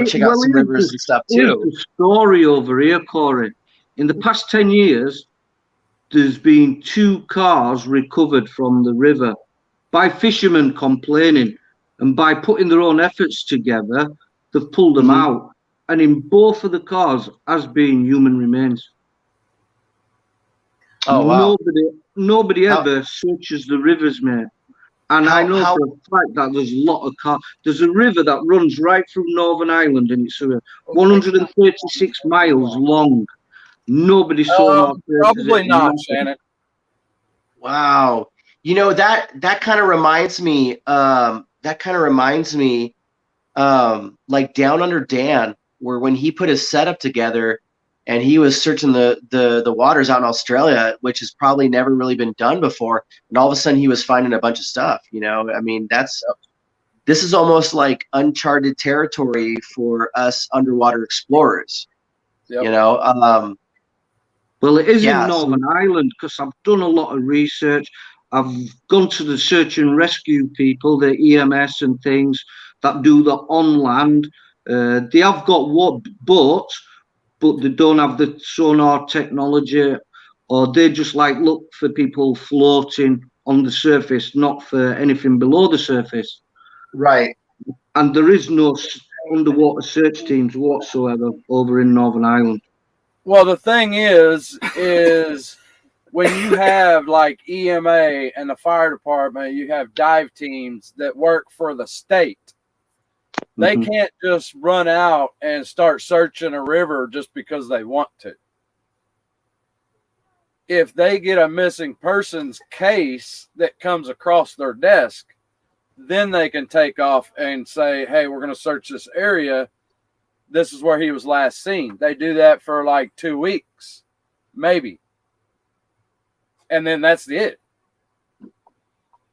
check out some rivers and stuff too. Here's the story over here, Corey. In the past 10 years, there's been 2 cars recovered from the river by fishermen complaining, and by putting their own efforts together, they've pulled them out. And in both of the cars has been human remains. Oh wow! Nobody ever searches the rivers, mate. And I know for a fact that there's a lot of cars. There's a river that runs right through Northern Ireland, and it's 136 miles long. Nobody saw probably not, Shannon. Wow. You know, that kind of reminds me like Down Under Dan, where when he put his setup together and he was searching the waters out in Australia, which has probably never really been done before, and all of a sudden he was finding a bunch of stuff. I mean, this is almost like uncharted territory for us underwater explorers. Yep. Well, it is Yeah, in Northern Ireland because I've done a lot of research. I've gone to the search and rescue people, the EMS and things that do the on land. They have got boats, but they don't have the sonar technology, or they just like look for people floating on the surface, not for anything below the surface. right. And there is no underwater search teams whatsoever over in Northern Ireland. Well, the thing is when you have like EMA and the fire department, you have dive teams that work for the state. They can't just run out and start searching a river just because they want to. If they get a missing persons case that comes across their desk, then they can take off and say, hey, we're going to search this area. This is where he was last seen. They do that for like 2 weeks, maybe. And then that's it.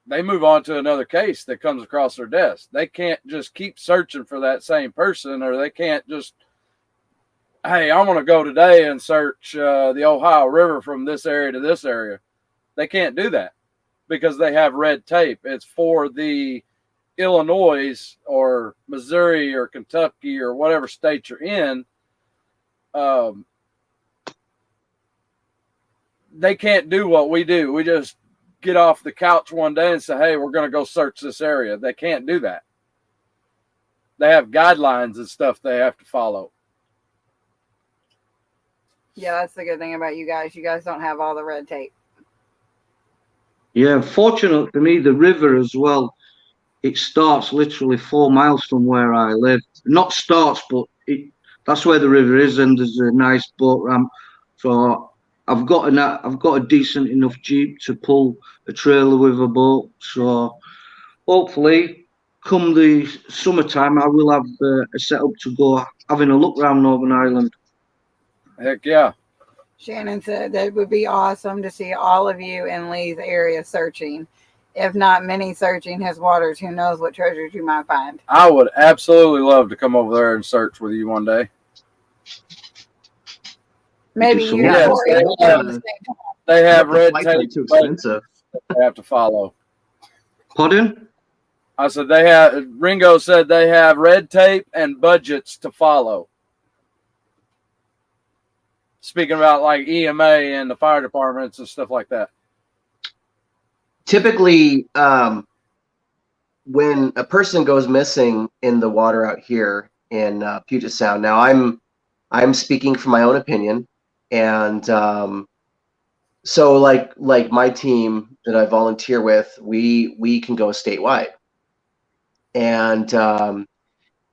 They move on to another case that comes across their desk. They can't just keep searching for that same person, or they can't just, hey, I'm going to go today and search the Ohio River from this area to this area. They can't do that because they have red tape. It's for the Illinois or Missouri or Kentucky or whatever state you're in. They can't do what we do. We just get off the couch one day and say, hey, we're going to go search this area. They can't do that. They have guidelines and stuff they have to follow. Yeah, that's the good thing about you guys. You guys don't have all the red tape. Yeah, fortunate for me, the river as well, it starts literally 4 miles from where I live. Not starts, but that's where the river is, and there's a nice boat ramp. So I've got a decent enough Jeep to pull a trailer with a boat. So hopefully, come the summertime, I will have a setup to go having a look around Northern Ireland. Heck yeah. Shannon said that it would be awesome to see all of you in Lee's area searching. If not many searching his waters, who knows what treasures you might find. I would absolutely love to come over there and search with you one day. Maybe you and Corey will go at the same time. They have red tape. Too expensive. They have to follow. Pardon? I said Ringo said they have red tape and budgets to follow. Speaking about like EMA and the fire departments and stuff like that. Typically, when a person goes missing in the water out here in Puget Sound, now I'm speaking from my own opinion, and so like my team that I volunteer with, we can go statewide, and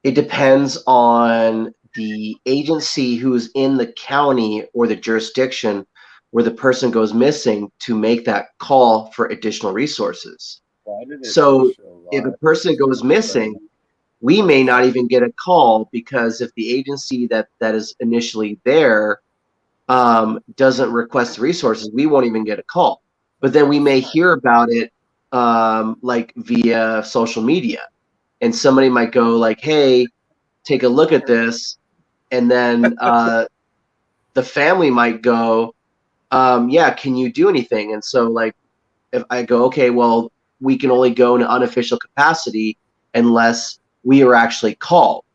it depends on the agency who's in the county or the jurisdiction where the person goes missing to make that call for additional resources. So if a person goes missing, we may not even get a call, because if the agency that is initially there doesn't request the resources, we won't even get a call. But then we may hear about it like via social media, and somebody might go like, hey, take a look at this. And then the family might go, yeah, can you do anything? And so like, if I go, okay, well, we can only go in an unofficial capacity unless we are actually called.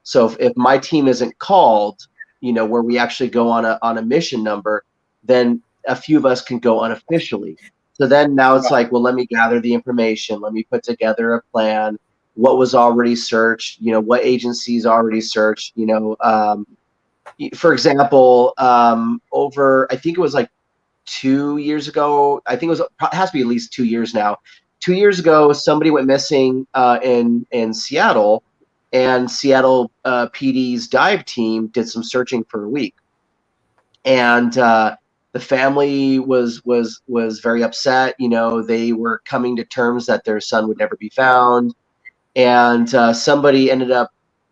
So if my team isn't called, where we actually go on a mission number, then a few of us can go unofficially. So then now it's like, well, let me gather the information. Let me put together a plan. What was already searched, what agencies already searched, for example, over, I think it was like 2 years ago, it has to be at least 2 years now. 2 years ago, somebody went missing in Seattle, and Seattle PD's dive team did some searching for a week. And the family was very upset. They were coming to terms that their son would never be found. and somebody ended up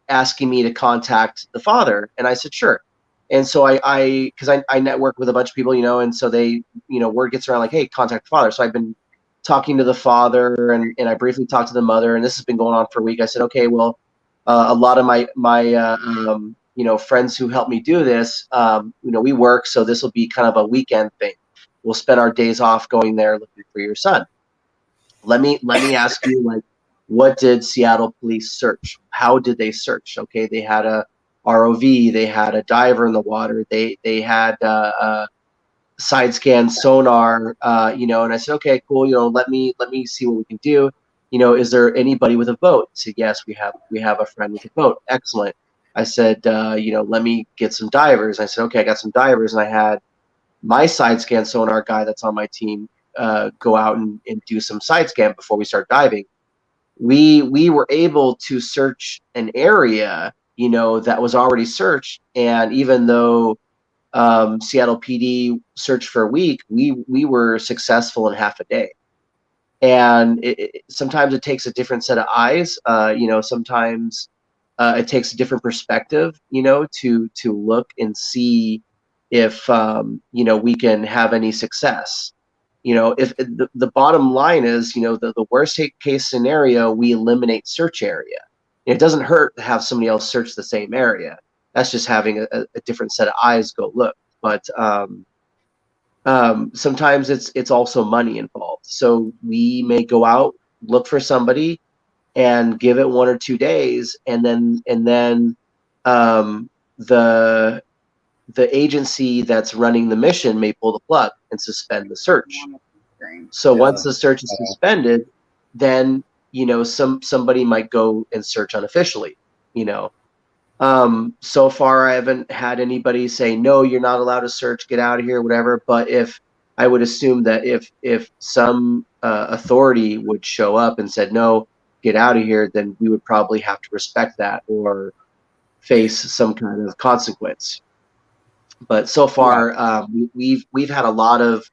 asking me to contact the father, and I said sure. And so because I network with a bunch of people, you know, and so they, you know, word gets around like, hey, contact the father. So I've been talking to the father, and I briefly talked to the mother, and this has been going on for a week. I said, okay, well, a lot of my you know, friends who help me do this, you know, we work, so this will be kind of a weekend thing. We'll spend our days off going there looking for your son. Let me ask you, like, what did Seattle police search? How did they search? Okay, they had a ROV, they had a diver in the water, they had side scan sonar, you know, and I said, okay, cool, you know, let me see what we can do. You know, is there anybody with a boat? He said, yes, we have a friend with a boat. Excellent. I said, you know, let me get some divers. I said, okay, I got some divers, and I had my side scan sonar guy that's on my team go out and do some side scan before we start diving. We were able to search an area, you know, that was already searched, and even though Seattle PD searched for a week, we were successful in half a day. And sometimes it takes a different set of eyes. You know, sometimes it takes a different perspective, you know, to look and see if you know, we can have any success. You know, if the bottom line is, you know, the worst case scenario, we eliminate search area. It doesn't hurt to have somebody else search the same area. That's just having a different set of eyes go look. But sometimes it's also money involved. So we may go out, look for somebody, and give it 1 or 2 days, and then the agency that's running the mission may pull the plug and suspend the search. So once the search is suspended, then, you know, somebody might go and search unofficially, you know. So far I haven't had anybody say, no, you're not allowed to search, get out of here, whatever. But if I would assume that if some authority would show up and said, no, get out of here, then we would probably have to respect that or face some kind of consequence. But so far, we've had a lot of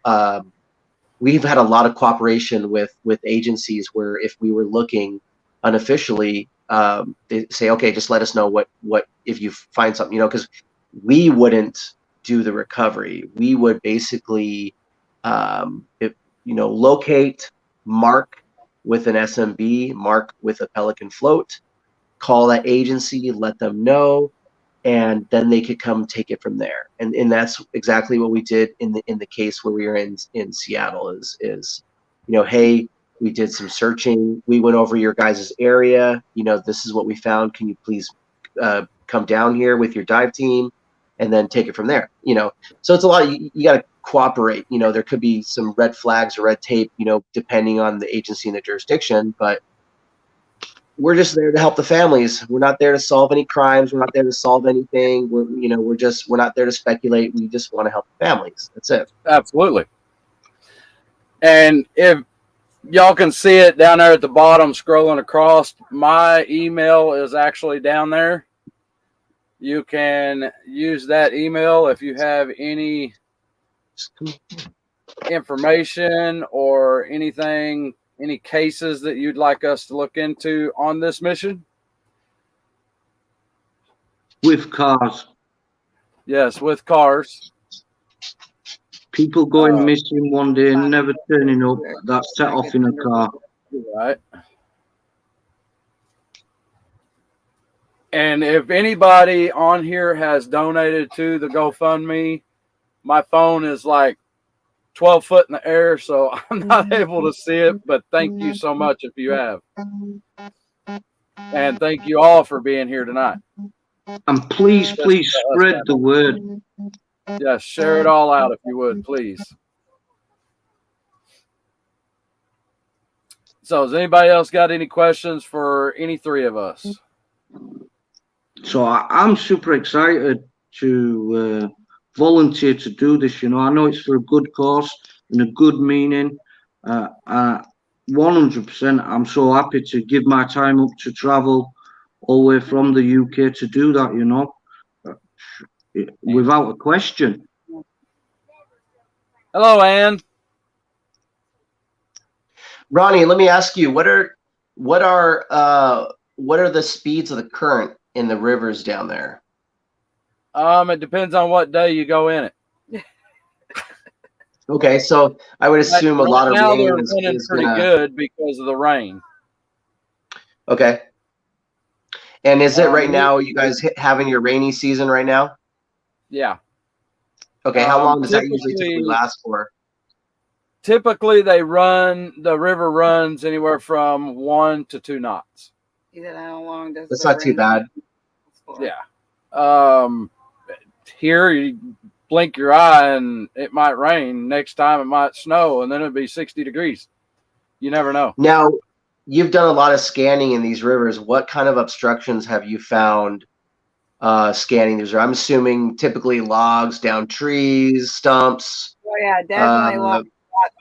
cooperation with agencies where if we were looking unofficially, they say, okay, just let us know what if you find something, you know, because we wouldn't do the recovery. We would basically, you know, locate, mark with an SMB, mark with a Pelican float, call that agency, let them know, and then they could come take it from there. And that's exactly what we did in the case where we were in Seattle. Is you know, hey, we did some searching. We went over your guys' area. You know, this is what we found. Can you please come down here with your dive team, and then take it from there? You know, so it's a lot. You got to cooperate. You know, there could be some red flags or red tape, you know, depending on the agency and the jurisdiction, but we're just there to help the families. We're not there to solve any crimes. We're not there to solve anything. We're not there to speculate. We just want to help the families. That's it. Absolutely. And if y'all can see it down there at the bottom, scrolling across, my email is actually down there. You can use that email if you have any information or anything, any cases that you'd like us to look into on this mission. With cars. Yes, with cars. People going missing one day and never turning up, that's set off in a car. Right. And if anybody on here has donated to the GoFundMe, my phone is like 12 foot in the air, so I'm not able to see it, but thank you so much if you have. And thank you all for being here tonight. And please spread the word. Yes, share it all out if you would, please. So has anybody else got any questions for any three of us? So I'm super excited to volunteer to do this. You know, I know it's for a good cause and a good meaning. 100%, I'm so happy to give my time up to travel all the way from the UK to do that, you know, without a question. Hello, Ann. Ronnie, let me ask you, what are what are the speeds of the current in the rivers down there? It depends on what day you go in it. Okay, so I would assume a Right lot of now they're rain running is pretty gonna. good because of the rain. Okay. And is it right We- now? You guys having your rainy season right now? Yeah. Okay. How long does that usually typically last for? Typically, the river runs anywhere from 1 to 2 knots. He said, how long does That's the not too rain bad. for? Yeah. Here you blink your eye and it might rain. Next time it might snow, and then it'd be 60 degrees. You never know. Now, you've done a lot of scanning in these rivers. What kind of obstructions have you found scanning these? I'm assuming typically logs down trees, stumps. Oh yeah, definitely lots of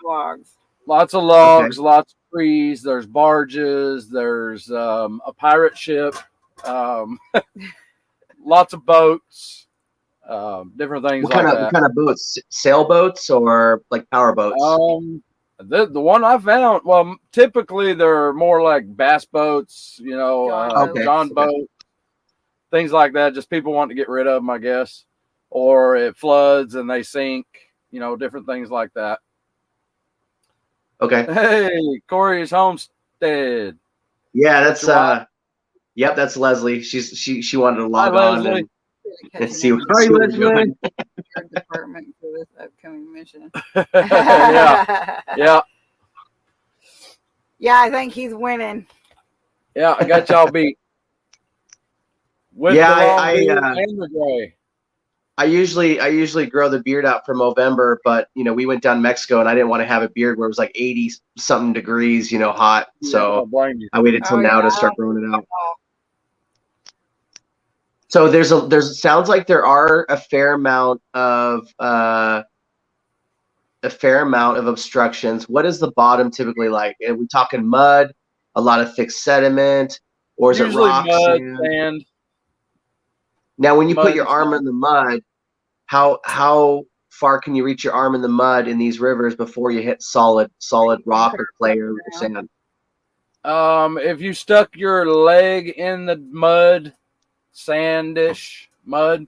logs. Lots of logs, lots of trees. There's barges. There's a pirate ship. Lots of boats. Different things like that. What kind of boats? Sailboats or like power boats? The one I found, well, typically they're more like bass boats, John boat, things like that. Just people want to get rid of them, I guess, or it floods and they sink, different things like that. Okay. Hey, Corey's Homestead. Yeah, that's yep, that's Leslie. She wanted to log on and see what we're doing. Department for this upcoming mission. Yeah. Yeah, I think he's winning. Yeah, I got y'all beat. With the long beard and the gray. I usually grow the beard out for November, but we went down to Mexico and I didn't want to have a beard where it was like 80 something degrees, hot. So I waited till now to start growing it out. So there's sounds like there are a fair amount of obstructions. What is the bottom typically like? Are we talking mud, a lot of thick sediment, or is usually it rocks? Mud, sand. Now, when you put your arm in the mud, how far can you reach your arm in the mud in these rivers before you hit solid rock or clay or sand? If you stuck your leg in the mud, sandish mud,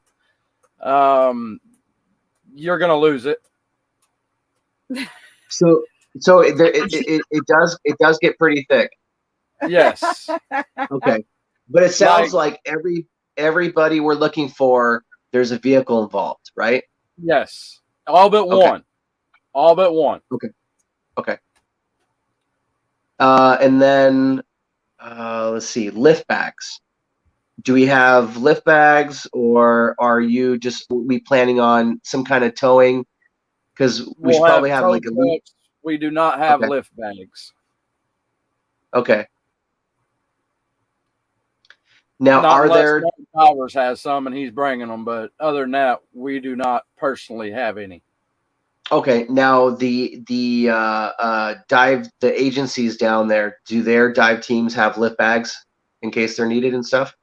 you're gonna lose it. So it does get pretty thick. Yes. Okay, but it sounds like everybody we're looking for, there's a vehicle involved, right? Yes, all but one. All but one. Okay. And then let's see, lift bags. Do we have lift bags, or are you just planning on some kind of towing? Because we should probably have like a loop. We do not have lift bags. Okay. Now, not are there? Towers has some, and he's bringing them, but other than that, we do not personally have any. Okay. Now, the agencies down there, do their dive teams have lift bags in case they're needed and stuff?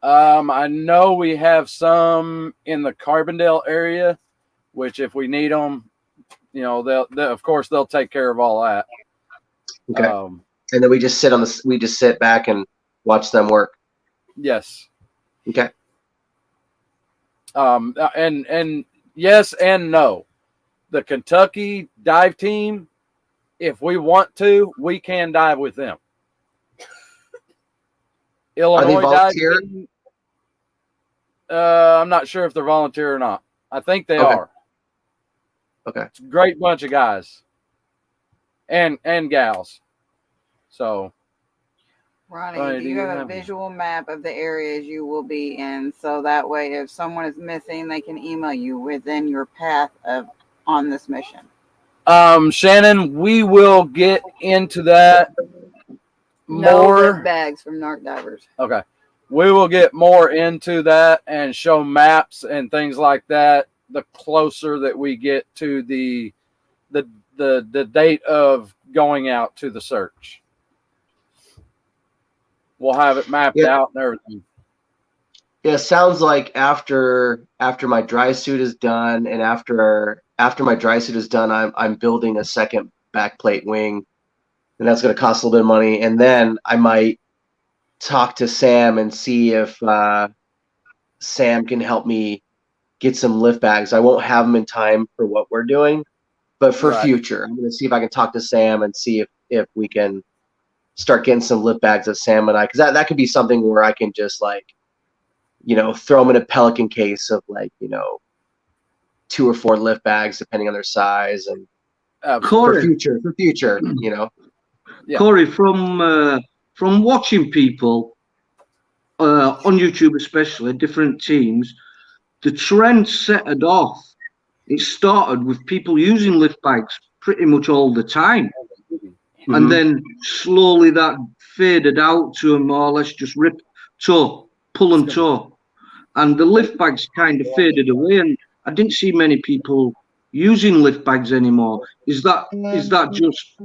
I know we have some in the Carbondale area, which if we need them, they'll of course they'll take care of all that. Okay. And then we just sit back and watch them work. Yes. Okay. And yes and no. The Kentucky dive team, if we want to, we can dive with them. Illinois Are they volunteer? Dive team, I'm not sure if they're volunteer or not. I think they are. Okay. It's a great bunch of guys and gals. So, Ronnie, do you have a visual map of the areas you will be in, so that way if someone is missing, they can email you within your path on this mission? Shannon, we will get into that more. No bags from Narked Divers. Okay. We will get more into that and show maps and things like that the closer that we get to the date of going out to the search. We'll have it mapped out and everything. Yeah, sounds like after my dry suit is done, and after my dry suit is done, I'm building a second backplate wing and that's going to cost a little bit of money. And then I might talk to Sam and see if Sam can help me get some lift bags. I won't have them in time for what we're doing, but for future, I'm going to see if I can talk to Sam and see if we can start getting some lift bags of Sam and I, because that could be something where I can just like, you know, throw them in a Pelican case of like, you know, 2 or 4 lift bags depending on their size, and Corey, for future, you know. Yeah. Corey, from watching people on YouTube, especially different teams, the trend set off. It started with people using lift bags pretty much all the time, and then slowly that faded out to a more or less just rip tow, pull and tow, and the lift bags kind of faded away, and I didn't see many people using lift bags anymore. Is that just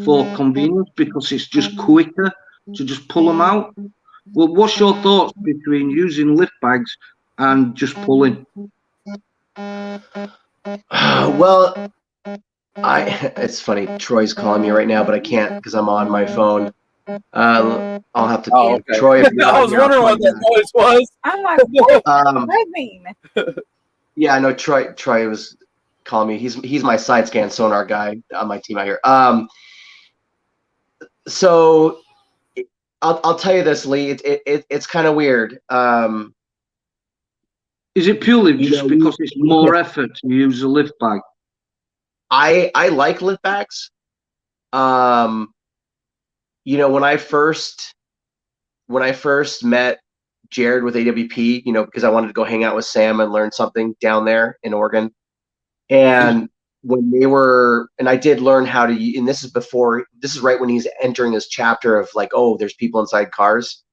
for convenience because it's just quicker to just pull them out? Well, what's your thoughts between using lift bags and just pulling? Well, it's funny. Troy's calling me right now, but I can't because I'm on my phone. I'll have to. Oh, okay. Troy, I was wondering what that voice was. I'm like, what? Living. Yeah, I know Troy was calling me. He's my side scan sonar guy on my team out here. So I'll tell you this, Lee. It's kind of weird. Is it purely just because it's more effort to use a lift bag? I like lift bags. You know, when I first met Jared with AWP, you know, because I wanted to go hang out with Sam and learn something down there in Oregon. And when they were, and I did learn how to, and this is right when he's entering his chapter of like, oh, there's people inside cars.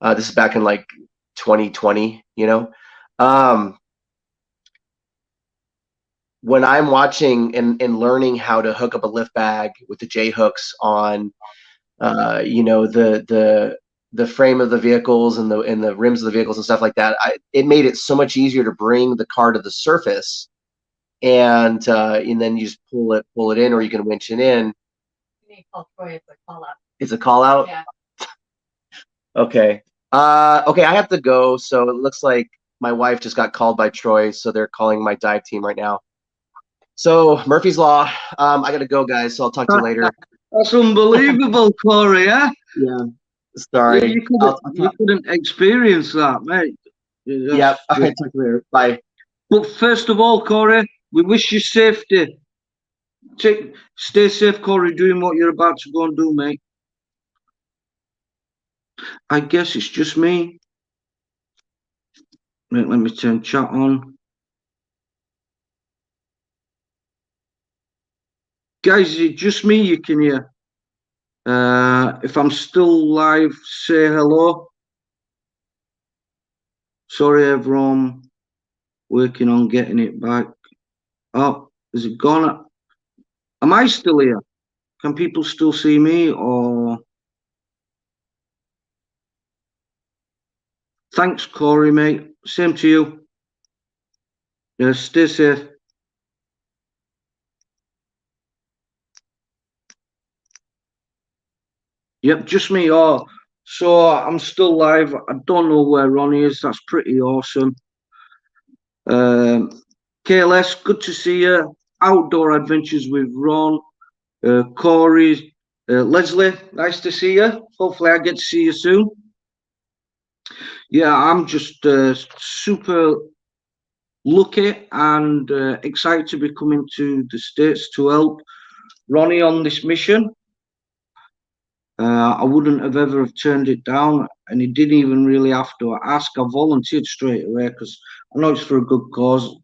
This is back in like 2020, you know. When I'm watching and learning how to hook up a lift bag with the J hooks on, you know, the frame of the vehicles and the rims of the vehicles and stuff like that, it made it so much easier to bring the car to the surface, and then you just pull it in, or you can winch it in. You need to call Troy. It's a call out. It's a call out. Yeah. Okay. Okay, I have to go. So it looks like my wife just got called by Troy, so they're calling my dive team right now. So Murphy's Law. I gotta go, guys. So I'll talk to you later. That's unbelievable, Corey. Yeah. Yeah. Sorry. Yeah, you couldn't experience that, mate. Yep. I'll talk to you later. Bye. But first of all, Corey, we wish you safety. Stay safe, Corey, doing what you're about to go and do, mate. I guess it's just me. Let me turn chat on. Guys, is it just me you can hear? If I'm still live, say hello. Sorry, everyone. Working on getting it back. Oh, is it gone? Am I still here? Can people still see me, or? Thanks, Corey, mate. Same to you. Yeah, stay safe. Yep, just me. Oh, so I'm still live. I don't know where Ronnie is. That's pretty awesome. KLS, good to see you. Outdoor Adventures with Ron. Corey, Leslie, nice to see you. Hopefully I get to see you soon. Yeah, I'm just super lucky and excited to be coming to the States to help Ronnie on this mission. I wouldn't have ever have turned it down, and he didn't even really have to ask. I volunteered straight away because I know it's for a good cause.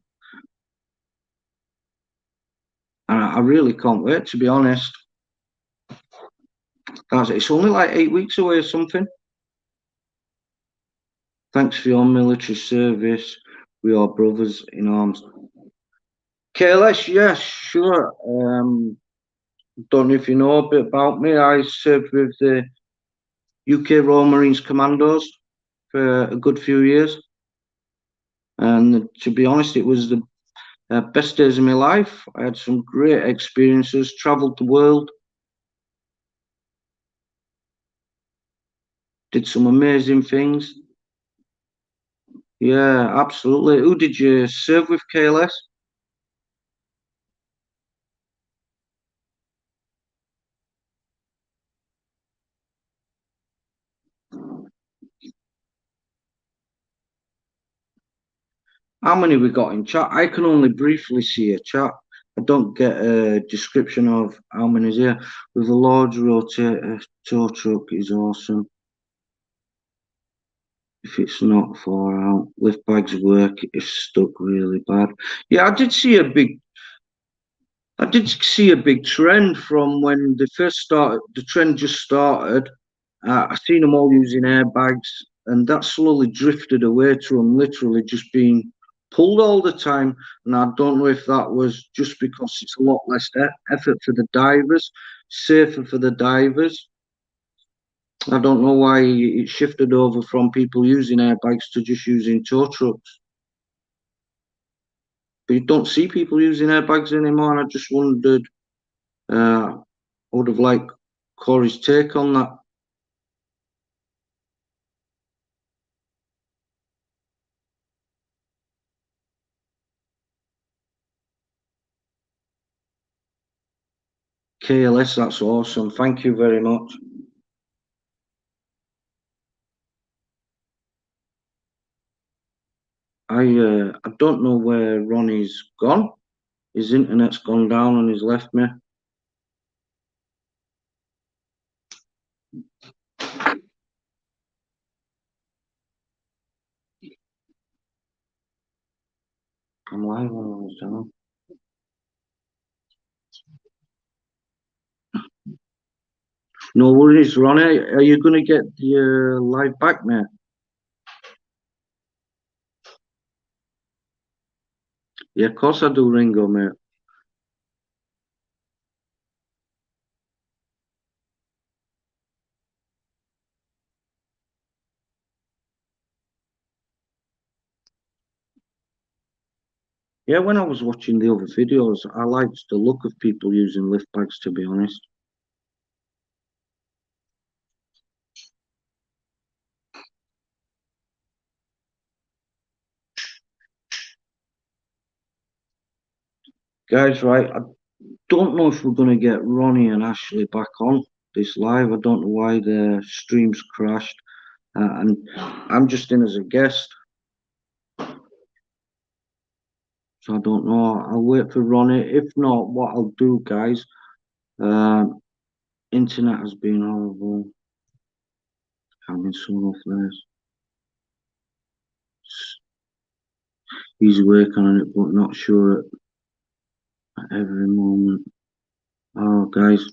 And I really can't wait, to be honest. It's only like 8 weeks away or something. Thanks for your military service. We are brothers in arms. KLS, yes, sure. Don't know if you know a bit about me. I served with the UK Royal Marines Commandos for a good few years. And to be honest, it was the best days of my life. I had some great experiences, travelled the world. Did some amazing things. Yeah, absolutely. Who did you serve with, KLS? How many we got in chat? I can only briefly see a chat. I don't get a description of how many's here. With a large rotator tow truck is awesome. If it's not far out, lift bags work if stuck really bad. Yeah, I did see a big trend from when they first started. The trend just started. I seen them all using airbags, and that slowly drifted away to them literally just being pulled all the time. And I don't know if that was just because it's a lot less effort for the divers, safer for the divers. I don't know why it shifted over from people using airbags to just using tow trucks. But you don't see people using airbags anymore, and I just wondered, I would have liked Corey's take on that. KLS, that's awesome. Thank you very much. I don't know where Ronnie's gone. His internet's gone down and he's left me. I'm live on his channel. No worries, Ronnie. Are you going to get the live back, mate? Yeah, of course I do, Ringo, mate. Yeah, when I was watching the other videos, I liked the look of people using lift bags, to be honest. Guys, right, I don't know if we're going to get Ronnie and Ashley back on this live. I don't know why their streams crashed. And I'm just in as a guest. So I don't know. I'll wait for Ronnie. If not, what I'll do, guys, internet has been horrible. Having some off this. He's working on it, but not sure at every moment. Oh, guys.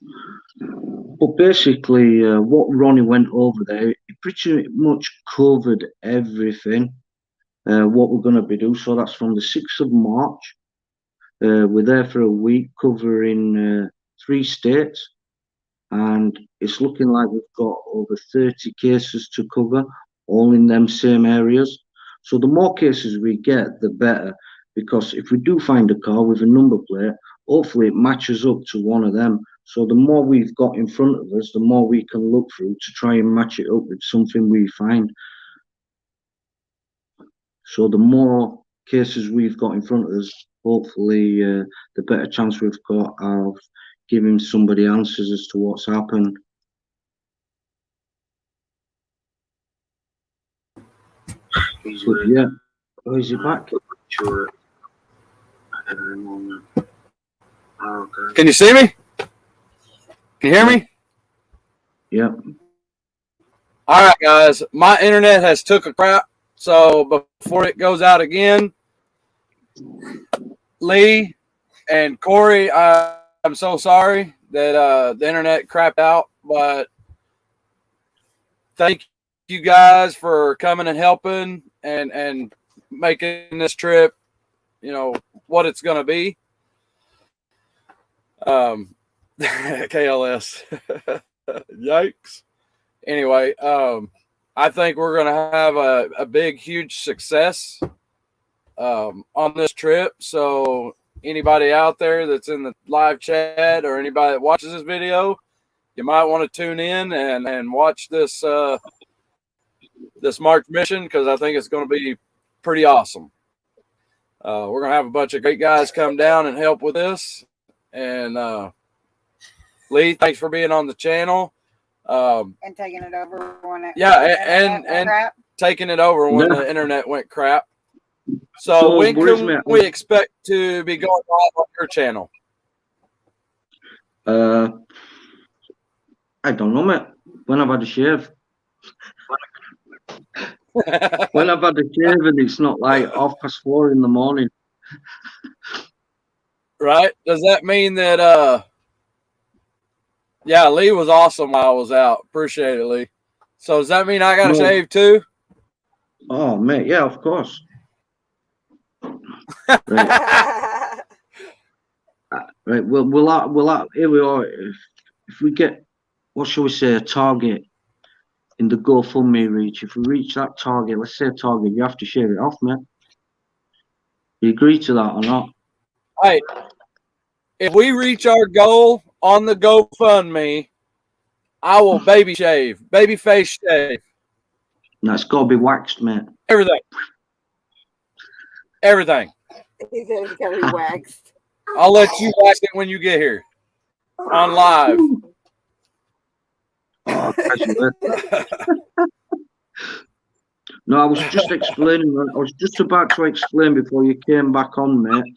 But basically, what Ronnie went over there, he pretty much covered everything. What we're going to be doing. So that's from the 6th of March. We're there for a week covering 3 states. And it's looking like we've got over 30 cases to cover, all in them same areas. So the more cases we get, the better, because if we do find a car with a number plate, hopefully it matches up to one of them. So the more we've got in front of us, the more we can look through to try and match it up with something we find. So the more cases we've got in front of us, hopefully the better chance we've got of giving somebody answers as to what's happened. But yeah, oh, is he back? Sure. Every moment. Oh, God. Can you see me? Can you hear me? Yeah. All right, guys. My internet has took a crap, so before it goes out again, Lee and Corey, I'm so sorry that the internet crapped out, but thank you guys for coming and helping and making this trip, you know, what it's going to be. KLS. Yikes. Anyway, I think we're going to have a big, huge success on this trip. So anybody out there that's in the live chat or anybody that watches this video, you might want to tune in and watch this this March mission because I think it's going to be pretty awesome. We're going to have a bunch of great guys come down and help with this. And Lee, thanks for being on the channel. And taking it over when it and taking it over when the internet went crap. So when can we expect to be going live on your channel? I don't know, mate. When I've had a shave. When I've had a shave and it's not like 4:30 in the morning. Right? Does that mean that Lee was awesome while I was out. Appreciate it, Lee. So does that mean I got to shave too? Oh, mate, yeah, of course. Right. Right. Well, here we are. If we get, what shall we say, a target in the GoFundMe reach, if we reach that target, let's say a target, you have to shave it off, mate. You agree to that or not? Hey, if we reach our goal on the GoFundMe, I will baby face shave. No, it's got to be waxed, mate. Everything. He said it's got to be waxed. I'll let you wax it when you get here on live. Oh, no, I was just explaining. I was just about to explain before you came back on, mate,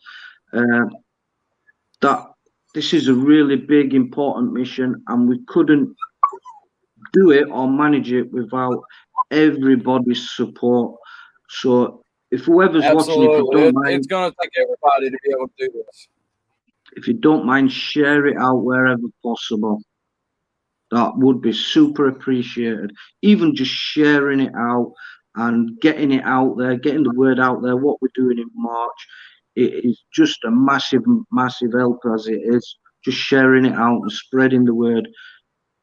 that this is a really big, important mission, and we couldn't do it or manage it without everybody's support. So if whoever's watching, if you don't mind, it's going to take everybody to be able to do this. If you don't mind, share it out wherever possible. That would be super appreciated. Even just sharing it out and getting it out there, getting the word out there, what we're doing in March. It is just a massive, massive help as it is. Just sharing it out and spreading the word.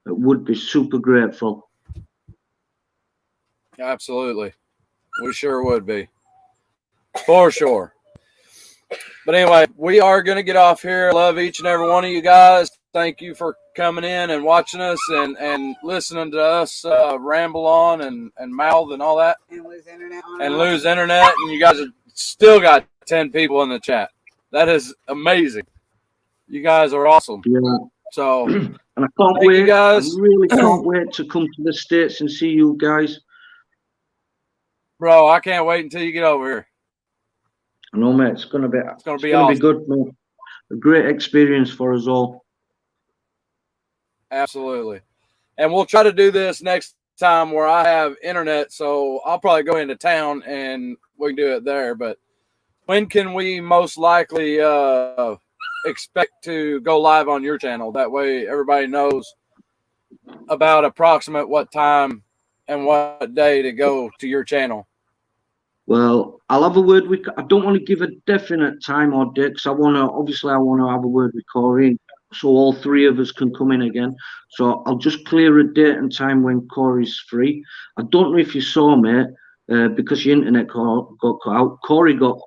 It would be super grateful. Absolutely. We sure would be. For sure. But anyway, we are going to get off here. I love each and every one of you guys. Thank you for coming in and watching us and listening to us ramble on and mouth and all that. And lose internet. And you guys have still got 10 people in the chat. That is amazing. You guys are awesome. Yeah. So, and I can't wait. Guys. I really can't wait to come to the States and see you guys. Bro, I can't wait until you get over here. I know, mate. It's gonna be awesome. Be good, mate. A great experience for us all. Absolutely. And we'll try to do this next time where I have internet, so I'll probably go into town and we can do it there. But when can we most likely expect to go live on your channel? That way everybody knows about approximate what time and what day to go to your channel. Well, I'll have a word with. I don't want to give a definite time or date because I want to have a word with Corey, so all three of us can come in again. So I'll just clear a date and time when Corey's free. I don't know if you saw, mate, because your internet got cut out. Corey got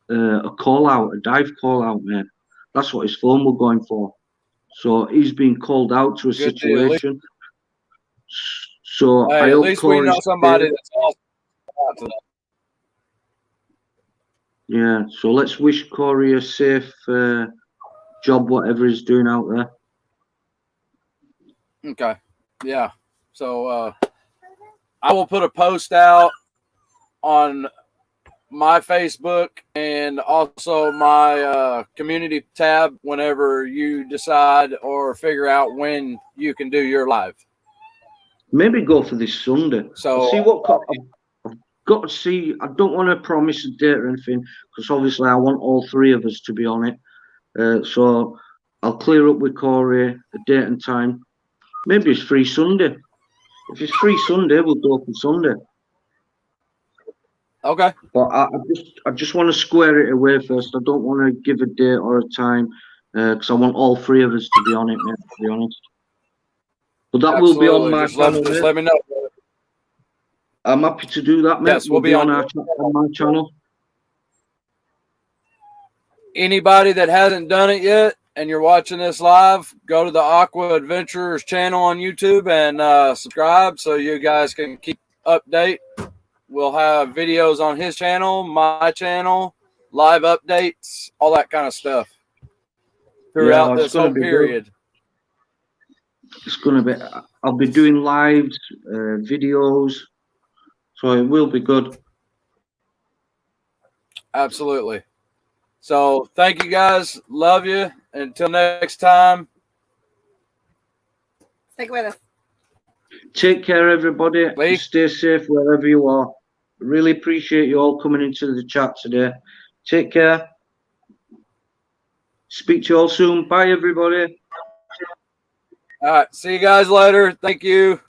a call out, a dive call out, mate. That's what his phone was going for. So he's been called out to a situation. So hey, I hope at least Corey's we know somebody that's awesome. Yeah, so let's wish Corey a safe job, whatever he's doing out there. Okay, yeah. So I will put a post out on my Facebook and also my community tab whenever you decide or figure out when you can do your live. Maybe go for this Sunday. So I'll see what I've got to see. I don't want to promise a date or anything because obviously I want all three of us to be on it. So I'll clear up with Corey a date and time. Maybe it's free Sunday. If it's free Sunday, we'll go for Sunday. Okay. But I just want to square it away first. I don't want to give a date or a time because I want all three of us to be on it, mate, to be honest. But that will be on my channel. Just let me know. I'm happy to do that, mate. Yes, we'll be on my channel. Anybody that hasn't done it yet and you're watching this live, go to the Aqua Adventurers channel on YouTube and subscribe so you guys can keep update. We'll have videos on his channel, my channel, live updates, all that kind of stuff throughout this whole period. Good. It's going to be, I'll be doing lives, videos, so it will be good. Absolutely. So thank you guys. Love you. Until next time. Stick with us. Take care, everybody. Lee? Stay safe wherever you are. Really appreciate you all coming into the chat today. Take care. Speak to you all soon. Bye, everybody. All right. See you guys later. Thank you.